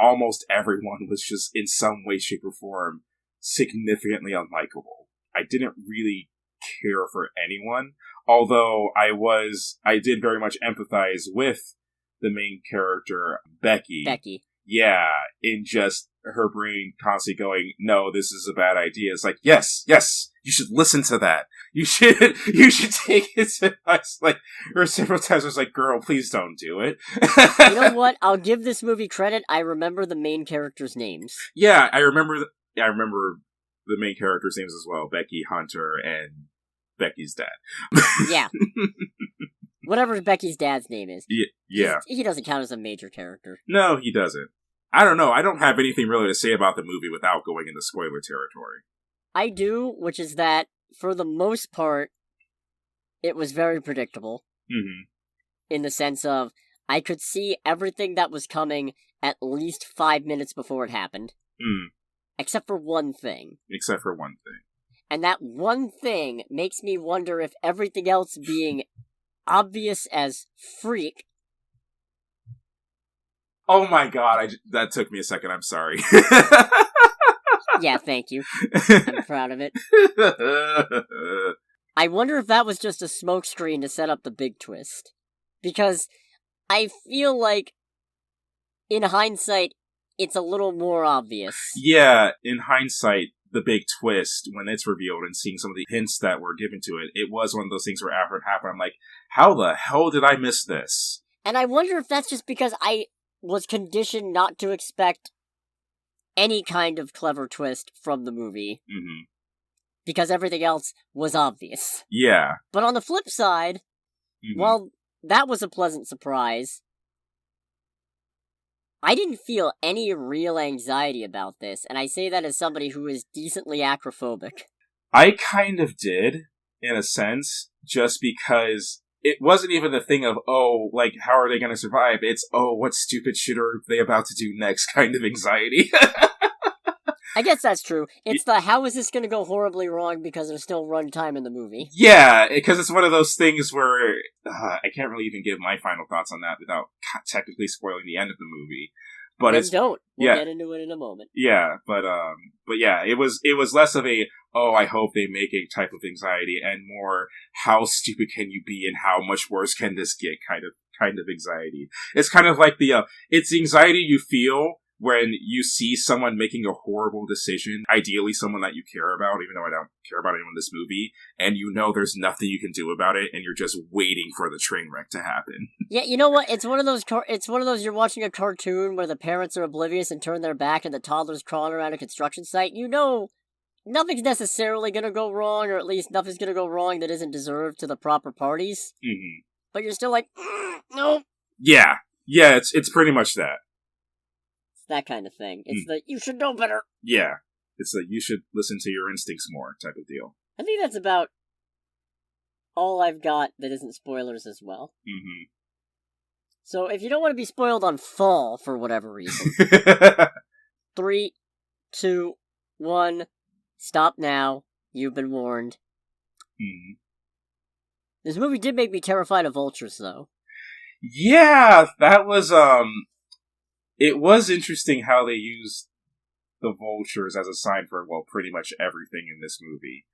almost everyone was just in some way, shape, or form significantly unlikable. I didn't really care for anyone, although I did very much empathize with the main character, Becky. Yeah, in just her brain constantly going, no, this is a bad idea. It's like, yes, you should listen to that. You should take its advice. Like, her several times I was like, girl, please don't do it. You know what? I'll give this movie credit. I remember the main characters' names. Yeah, I remember the main characters' names as well. Becky, Hunter, and Becky's dad. Yeah. Whatever Becky's dad's name is. Yeah. He doesn't count as a major character. No, he doesn't. I don't know. I don't have anything really to say about the movie without going into spoiler territory. I do, which is that, for the most part, it was very predictable. Mm-hmm. In the sense of, I could see everything that was coming at least 5 minutes before it happened. Mm. Except for one thing. And that one thing makes me wonder if everything else being obvious as freak. Oh my god, that took me a second, I'm sorry. Yeah, thank you. I'm proud of it. I wonder if that was just a smokescreen to set up the big twist. Because I feel like, in hindsight, it's a little more obvious. Yeah, in hindsight, the big twist, when it's revealed and seeing some of the hints that were given to it, it was one of those things where after it happened, I'm like, how the hell did I miss this? And I wonder if that's just because I was conditioned not to expect any kind of clever twist from the movie. Mm-hmm. Because everything else was obvious. Yeah. But on the flip side, while that was a pleasant surprise, I didn't feel any real anxiety about this, and I say that as somebody who is decently acrophobic. I kind of did, in a sense, just because it wasn't even the thing of, oh, like, how are they going to survive? It's, oh, what stupid shit are they about to do next kind of anxiety. I guess that's true. It's the, how is this going to go horribly wrong because there's still runtime in the movie? Yeah, because it's one of those things where I can't really even give my final thoughts on that without technically spoiling the end of the movie. But then it's don't. We'll get into it in a moment. Yeah, but yeah, it was less of a, oh, I hope they make a type of anxiety, and more, how stupid can you be and how much worse can this get kind of anxiety. It's kind of like it's the anxiety you feel when you see someone making a horrible decision, ideally someone that you care about, even though I don't care about anyone in this movie, and you know there's nothing you can do about it, and you're just waiting for the train wreck to happen. Yeah, you know what? It's one of those you're watching a cartoon where the parents are oblivious and turn their back and the toddler's crawling around a construction site. You know nothing's necessarily going to go wrong, or at least nothing's going to go wrong that isn't deserved to the proper parties. Mm-hmm. But you're still like, no. Yeah, it's pretty much that. That kind of thing. It's the, you should know better. Yeah. It's the, you should listen to your instincts more type of deal. I think that's about all I've got that isn't spoilers as well. Mm-hmm. So if you don't want to be spoiled on Fall for whatever reason, 3, 2, 1, stop now. You've been warned. Mm-hmm. This movie did make me terrified of vultures, though. Yeah, that was, it was interesting how they used the vultures as a sign for, well, pretty much everything in this movie.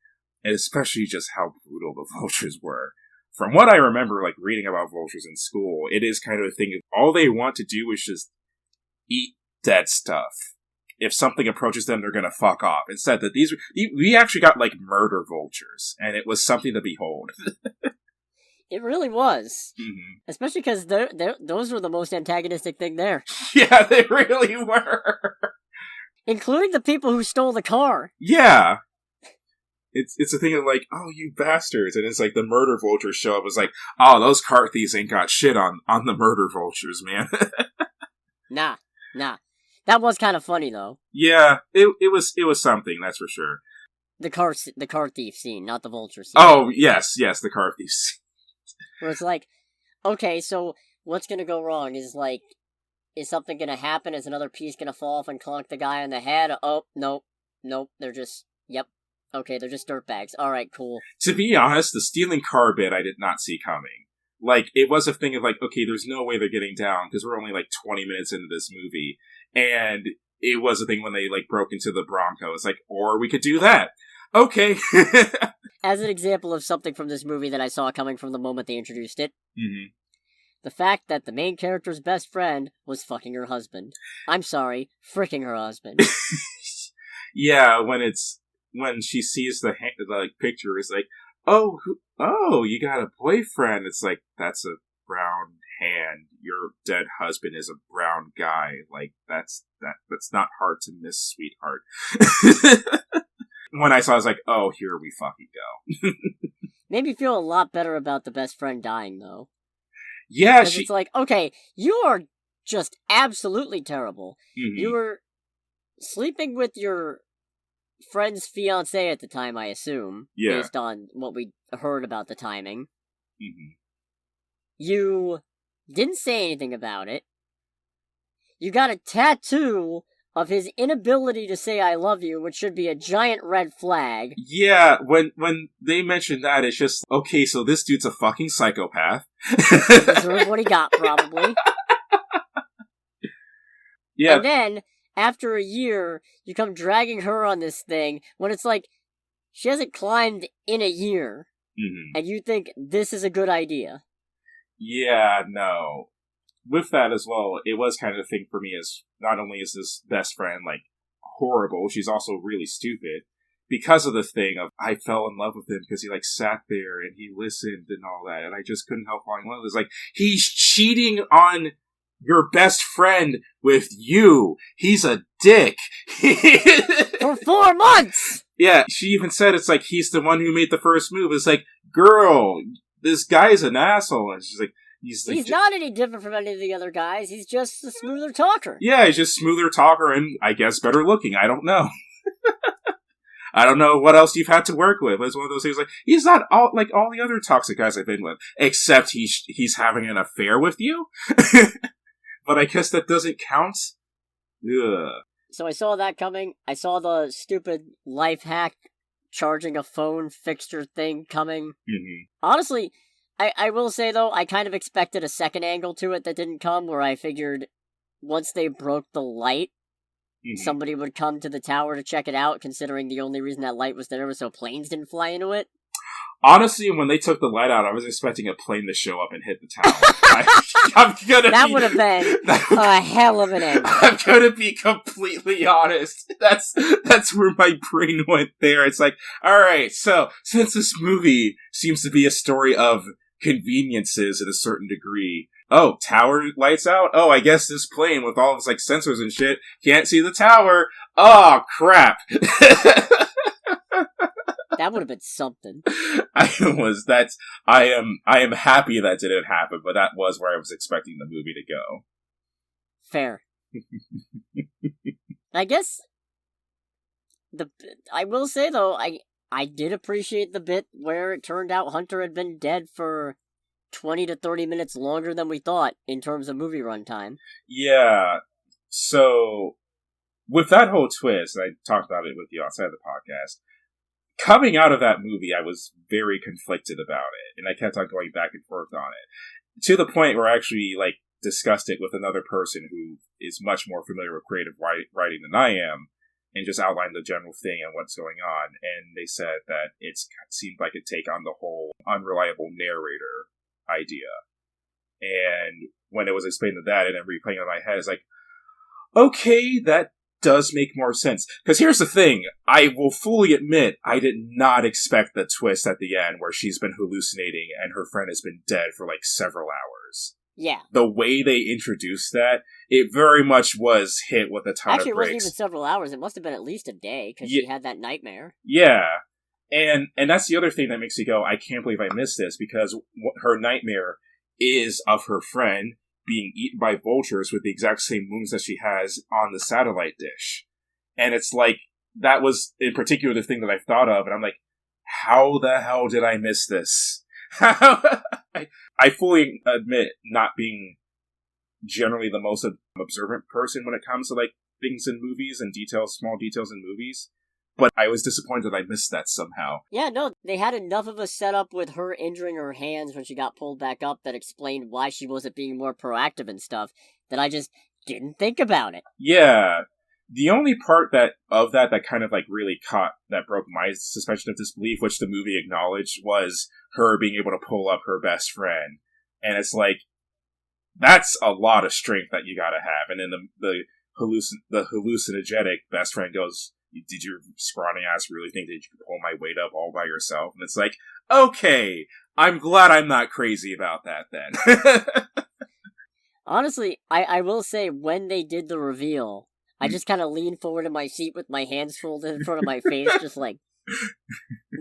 And especially just how brutal the vultures were. From what I remember, like, reading about vultures in school, it is kind of a thing of, all they want to do is just eat dead stuff. If something approaches them, they're gonna fuck off. Instead, that we actually got, like, murder vultures, and it was something to behold. It really was. Mm-hmm. Especially because those were the most antagonistic thing there. Yeah, they really were. Including the people who stole the car. Yeah. It's a thing of like, oh, you bastards. And it's like the murder vultures show up. It's like, oh, those car thieves ain't got shit on the murder vultures, man. Nah. That was kind of funny, though. Yeah, it was something, that's for sure. The car thief scene, not the vulture scene. Oh, yes, the car thief scene. Where it's like, okay, so what's gonna go wrong? Is something gonna happen? Is another piece gonna fall off and clunk the guy on the head? Oh, nope, they're just, yep. Okay, they're just dirtbags. Alright, cool. To be honest, the stealing car bit I did not see coming. Like, it was a thing of like, okay, there's no way they're getting down, because we're only like 20 minutes into this movie. And it was a thing when they like broke into the Bronco. It's like, or we could do that. Okay. As an example of something from this movie that I saw coming from the moment they introduced it, the fact that the main character's best friend was fucking her husband. I'm sorry, fricking her husband. Yeah, when she sees the picture, it's like, oh, you got a boyfriend. It's like, that's a brown hand. Your dead husband is a brown guy. Like, that's not hard to miss, sweetheart. When I saw it, I was like, oh, here we fucking go. Made me feel a lot better about the best friend dying, though. Yeah, it's like, okay, you are just absolutely terrible. Mm-hmm. You were sleeping with your friend's fiancé at the time, I assume, based on what we heard about the timing. Mm-hmm. You didn't say anything about it. You got a tattoo of his inability to say I love you, which should be a giant red flag. Yeah, when they mentioned that, it's just, okay, so this dude's a fucking psychopath. He deserves what he got, probably. Yeah. And then, after a year, you come dragging her on this thing, when it's like, she hasn't climbed in a year, and you think this is a good idea. Yeah, no. with that as well, it was kind of a thing for me as not only is this best friend, like, horrible, she's also really stupid. Because of the thing of, I fell in love with him because he, like, sat there and he listened and all that, and I just couldn't help falling in love. It's like, he's cheating on your best friend with you. He's a dick. For 4 months! Yeah, she even said it's like, he's the one who made the first move. It's like, girl, this guy's an asshole. And she's like, he's not any different from any of the other guys. He's just a smoother talker. Yeah, he's just smoother talker and, I guess, better looking. I don't know. I don't know what else you've had to work with. It's one of those things like, he's not all like all the other toxic guys I've been with, except he's having an affair with you? But I guess that doesn't count? Ugh. So I saw that coming. I saw the stupid life hack charging a phone fixture thing coming. Mm-hmm. Honestly, I will say though, I kind of expected a second angle to it that didn't come, where I figured once they broke the light, somebody would come to the tower to check it out, considering the only reason that light was there was so planes didn't fly into it. Honestly, when they took the light out, I was expecting a plane to show up and hit the tower. That would have been a hell of an end. I'm gonna be completely honest. That's where my brain went there. It's like, alright, so, since this movie seems to be a story of conveniences in a certain degree, oh, tower lights out? Oh, I guess this plane with all of its, like, sensors and shit can't see the tower. Oh, crap. That would have been something. I am happy that didn't happen, but that was where I was expecting the movie to go. Fair. I guess I will say though, I did appreciate the bit where it turned out Hunter had been dead for 20 to 30 minutes longer than we thought in terms of movie runtime. Yeah. So, with that whole twist, I talked about it with you outside the podcast, coming out of that movie, I was very conflicted about it, and I kept on going back and forth on it, to the point where I actually, like, discussed it with another person who is much more familiar with creative writing than I am, and just outlined the general thing and what's going on, and they said that it seemed like it'd take on the whole unreliable narrator idea. And when it was explained to that and then replaying it in my head, it's like, okay, that does make more sense. Because here's the thing, I will fully admit, I did not expect the twist at the end where she's been hallucinating and her friend has been dead for like several hours. Yeah. The way they introduced that, it very much was hit with a ton of breaks. Actually, it wasn't even several hours. It must have been at least a day, because she had that nightmare. Yeah. And that's the other thing that makes me go, I can't believe I missed this, because her nightmare is of her friend being eaten by vultures with the exact same wounds that she has on the satellite dish. And it's like, that was in particular the thing that I thought of, and I'm like, how the hell did I miss this? I fully admit not being generally the most observant person when it comes to like things in movies and small details in movies, but I was disappointed I missed that somehow. Yeah, no, they had enough of a setup with her injuring her hands when she got pulled back up that explained why she wasn't being more proactive and stuff, that I just didn't think about it. Yeah. The only part that kind of like really that broke my suspension of disbelief, which the movie acknowledged, was her being able to pull up her best friend. And it's like, that's a lot of strength that you gotta have. And then the hallucinogenic best friend goes, did your scrawny ass really think that you could pull my weight up all by yourself? And it's like, okay, I'm glad I'm not crazy about that then. Honestly, I will say, when they did the reveal, I just kind of leaned forward in my seat with my hands folded in front of my face, just like,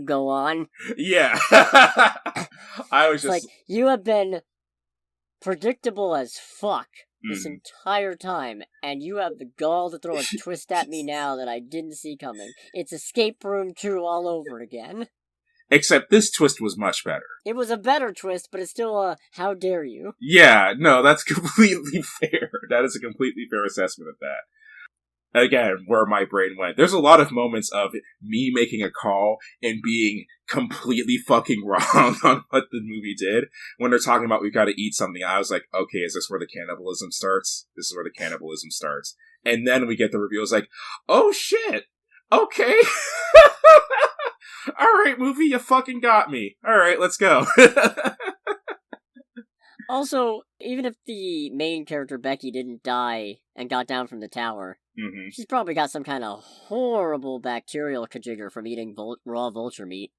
go on. Yeah. I was just like, you have been predictable as fuck this entire time, and you have the gall to throw a twist at me now that I didn't see coming. It's Escape Room 2 all over again. Except this twist was much better. It was a better twist, but it's still a how dare you. Yeah, no, that's completely fair. That is a completely fair assessment of that. Again, where my brain went. There's a lot of moments of me making a call and being completely fucking wrong on what the movie did. When they're talking about we gotta eat something, I was like, okay, is this where the cannibalism starts? This is where the cannibalism starts. And then we get the reveal, it's like, oh shit! Okay! Alright, movie, you fucking got me. Alright, let's go. Also, even if the main character, Becky, didn't die and got down from the tower, she's probably got some kind of horrible bacterial kajigger from eating raw vulture meat.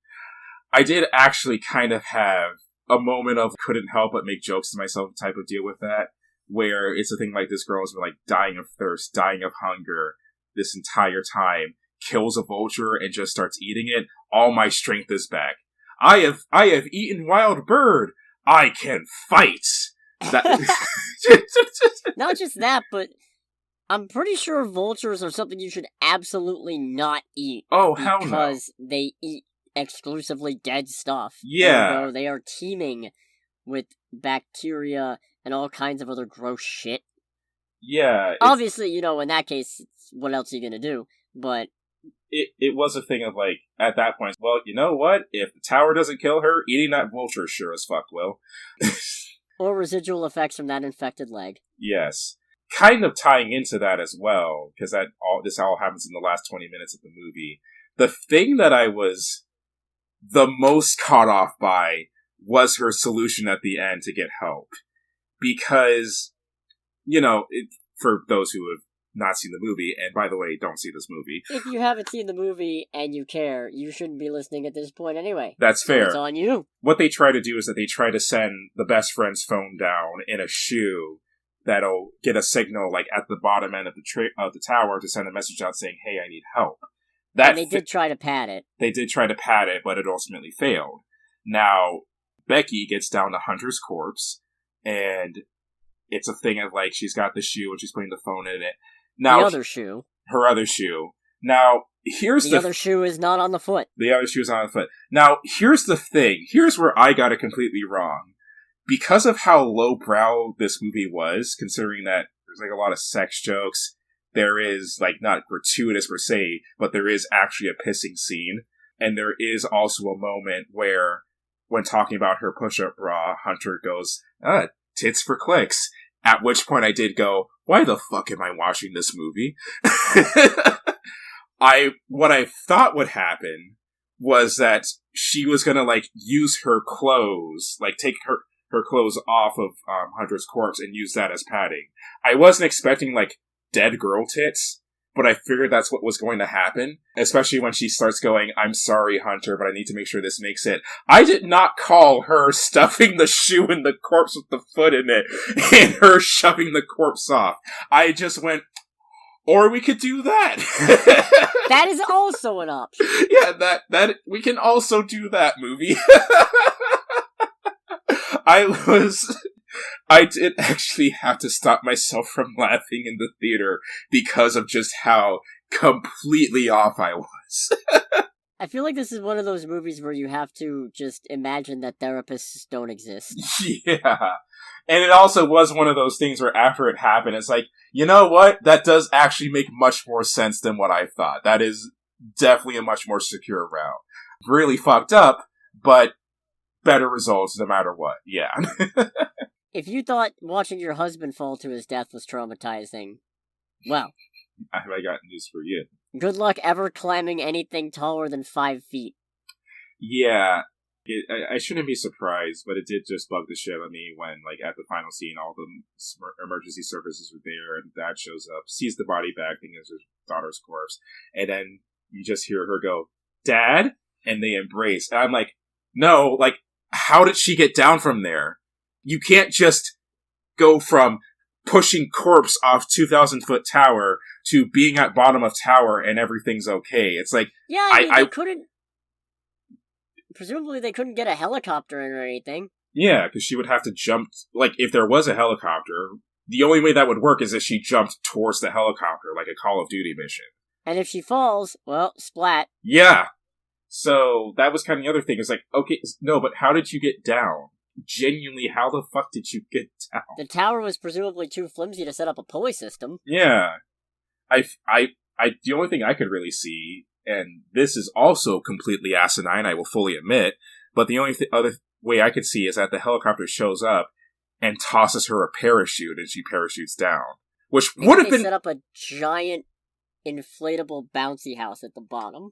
I did actually kind of have a moment of couldn't help but make jokes to myself type of deal with that, where it's a thing like this girl's been like dying of thirst, dying of hunger this entire time, kills a vulture and just starts eating it. All my strength is back. I have eaten wild bird. I can fight. Not just that, but I'm pretty sure vultures are something you should absolutely not eat. Oh, hell no. Because they eat exclusively dead stuff. Yeah. They are teeming with bacteria and all kinds of other gross shit. Yeah. Obviously, in that case, what else are you gonna do? But it was a thing of, like, at that point, well, you know what? If the tower doesn't kill her, eating that vulture sure as fuck will. Or residual effects from that infected leg. Yes. Kind of tying into that as well, because this all happens in the last 20 minutes of the movie. The thing that I was the most caught off by was her solution at the end to get help. Because, for those who have not seen the movie, and by the way, don't see this movie. If you haven't seen the movie and you care, you shouldn't be listening at this point anyway. That's fair. It's on you. What they try to do is that they try to send the best friend's phone down in a shoe that'll get a signal, like, at the bottom end of the tower to send a message out saying, hey, I need help. And they did try to pad it. They did try to pad it, but it ultimately failed. Now, Becky gets down to Hunter's corpse, and it's a thing of, like, she's got the shoe and she's putting the phone in it. Now, the other shoe. Her other shoe. Now, here's the other shoe is not on the foot. The other shoe is not on the foot. Now, here's the thing. Here's where I got it completely wrong. Because of how lowbrow this movie was, considering that there's, like, a lot of sex jokes, there is, like, not gratuitous per se, but there is actually a pissing scene. And there is also a moment where, when talking about her push-up bra, Hunter goes, tits for clicks. At which point I did go, why the fuck am I watching this movie? What I thought would happen was that she was gonna, like, use her clothes, like, take her clothes off of Hunter's corpse and use that as padding. I wasn't expecting, like, dead girl tits, but I figured that's what was going to happen, especially when she starts going, I'm sorry, Hunter, but I need to make sure this makes it. I did not call her stuffing the shoe in the corpse with the foot in it and her shoving the corpse off. I just went, or we could do that. That is also an option. Yeah, that we can also do that, movie. I did actually have to stop myself from laughing in the theater because of just how completely off I was. I feel like this is one of those movies where you have to just imagine that therapists don't exist. Yeah. And it also was one of those things where after it happened, it's like, you know what? That does actually make much more sense than what I thought. That is definitely a much more secure route. Really fucked up, but better results no matter what. Yeah. If you thought watching your husband fall to his death was traumatizing, well, I got news for you. Good luck ever climbing anything taller than 5 feet. Yeah. I shouldn't be surprised, but it did just bug the shit out of me when, like, at the final scene, all the emergency services were there, and Dad shows up, sees the body bag, thinking it's his daughter's corpse, and then you just hear her go, Dad? And they embrace. And I'm like, no, like, how did she get down from there? You can't just go from pushing corpse off 2,000-foot tower to being at bottom of tower and everything's okay. It's like... Yeah, I mean, they couldn't... Presumably they couldn't get a helicopter in or anything. Yeah, because she would have to jump... Like, if there was a helicopter, the only way that would work is if she jumped towards the helicopter, like a Call of Duty mission. And if she falls, well, splat. Yeah. So, that was kind of the other thing. It's like, okay, no, but how did you get down? Genuinely, how the fuck did you get down? The tower was presumably too flimsy to set up a pulley system. Yeah. The only thing I could really see, and this is also completely asinine, I will fully admit, but the only other way I could see is that the helicopter shows up and tosses her a parachute and she parachutes down. Which would have been... set up a giant inflatable bouncy house at the bottom.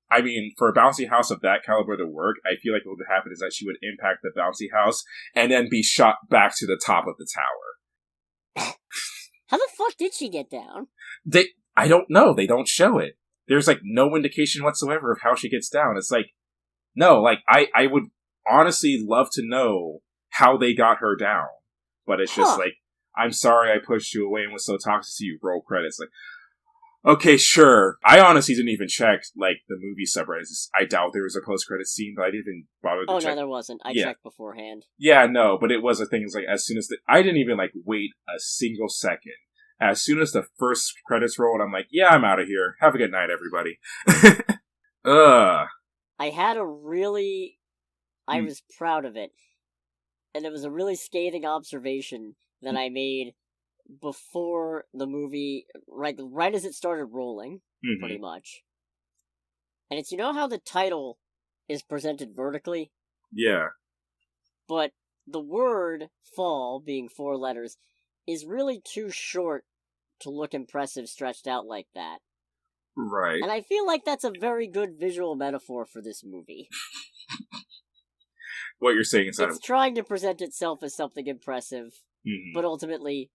I mean, for a bouncy house of that caliber to work, I feel like what would happen is that she would impact the bouncy house and then be shot back to the top of the tower. How the fuck did she get down? I don't know. They don't show it. There's, like, no indication whatsoever of how she gets down. It's like, no, like, I would honestly love to know how they got her down. But it's just like, I'm sorry I pushed you away and was so toxic to you. Roll credits. Like, okay, sure. I honestly didn't even check, like, the movie subreddits. I doubt there was a post-credit scene, but I didn't even bother to check. Oh, no, there wasn't. I checked beforehand. Yeah, no, but it was a thing. It was like, as soon as I didn't even, like, wait a single second. As soon as the first credits rolled, I'm like, yeah, I'm out of here. Have a good night, everybody. I had a really... I was proud of it. And it was a really scathing observation that I made before the movie, right as it started rolling, pretty much. And it's, you know how the title is presented vertically? Yeah. But the word fall, being 4 letters, is really too short to look impressive stretched out like that. Right. And I feel like that's a very good visual metaphor for this movie. What you're saying is that it's trying to present itself as something impressive, but ultimately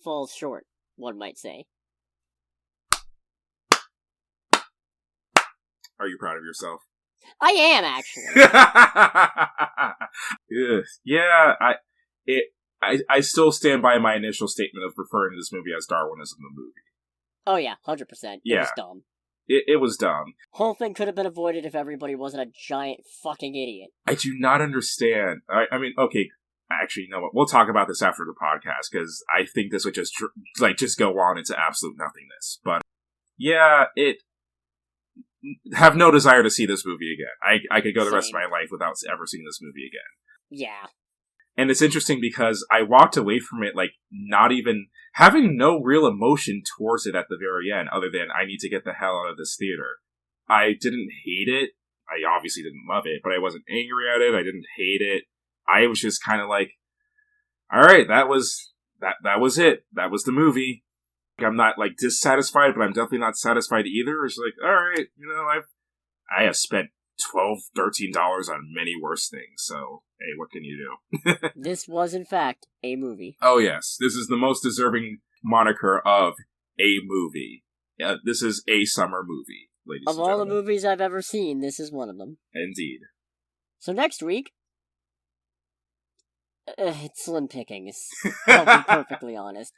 falls short, one might say. Are you proud of yourself? I am, actually. Yeah, I still stand by my initial statement of referring to this movie as Darwinism the movie. Oh yeah, 100%. Yeah. It was dumb. It was dumb. Whole thing could have been avoided if everybody wasn't a giant fucking idiot. I do not understand. I mean, okay, actually, you know what? We'll talk about this after the podcast, because I think this would just go on into absolute nothingness. But, yeah, have no desire to see this movie again. I could go the rest of my life without ever seeing this movie again. Yeah. And it's interesting because I walked away from it, like, not even having no real emotion towards it at the very end, other than I need to get the hell out of this theater. I didn't hate it. I obviously didn't love it, but I wasn't angry at it. I didn't hate it. I was just kind of like, all right, that was it. That was the movie. I'm not, like, dissatisfied, but I'm definitely not satisfied either. It's like, all right, you know, I have spent $12, $13 on many worse things, so, hey, what can you do? This was, in fact, a movie. Oh, yes. This is the most deserving moniker of a movie. Yeah, this is a summer movie, ladies and gentlemen. Of all the movies I've ever seen, this is one of them. Indeed. So next week, it's slim pickings. I'll be perfectly honest.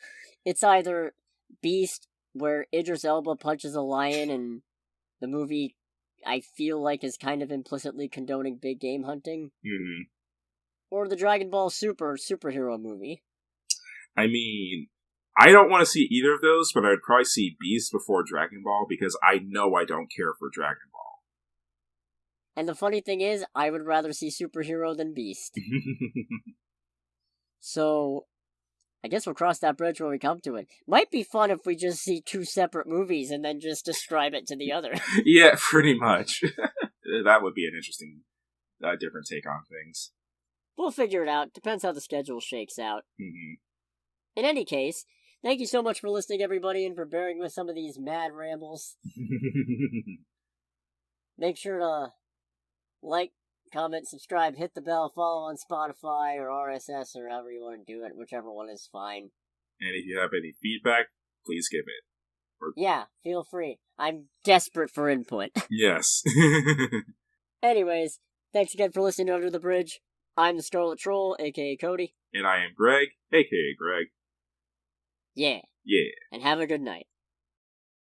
It's either Beast, where Idris Elba punches a lion, and the movie, I feel like, is kind of implicitly condoning big game hunting. Mm-hmm. Or the Dragon Ball Super superhero movie. I mean, I don't want to see either of those, but I'd probably see Beast before Dragon Ball, because I know I don't care for Dragon Ball. And the funny thing is, I would rather see superhero than Beast. So, I guess we'll cross that bridge when we come to it. Might be fun if we just see 2 separate movies and then just describe it to the other. Yeah, pretty much. That would be an interesting, different take on things. We'll figure it out. Depends how the schedule shakes out. Mm-hmm. In any case, thank you so much for listening, everybody, and for bearing with some of these mad rambles. Make sure to like, comment, subscribe, hit the bell, follow on Spotify or RSS or however you want to do it. Whichever one is fine. And if you have any feedback, please give it. Yeah, feel free. I'm desperate for input. Yes. Anyways, thanks again for listening to Under the Bridge. I'm the Scarlet Troll, aka Cody. And I am Greg, aka Greg. Yeah. Yeah. And have a good night.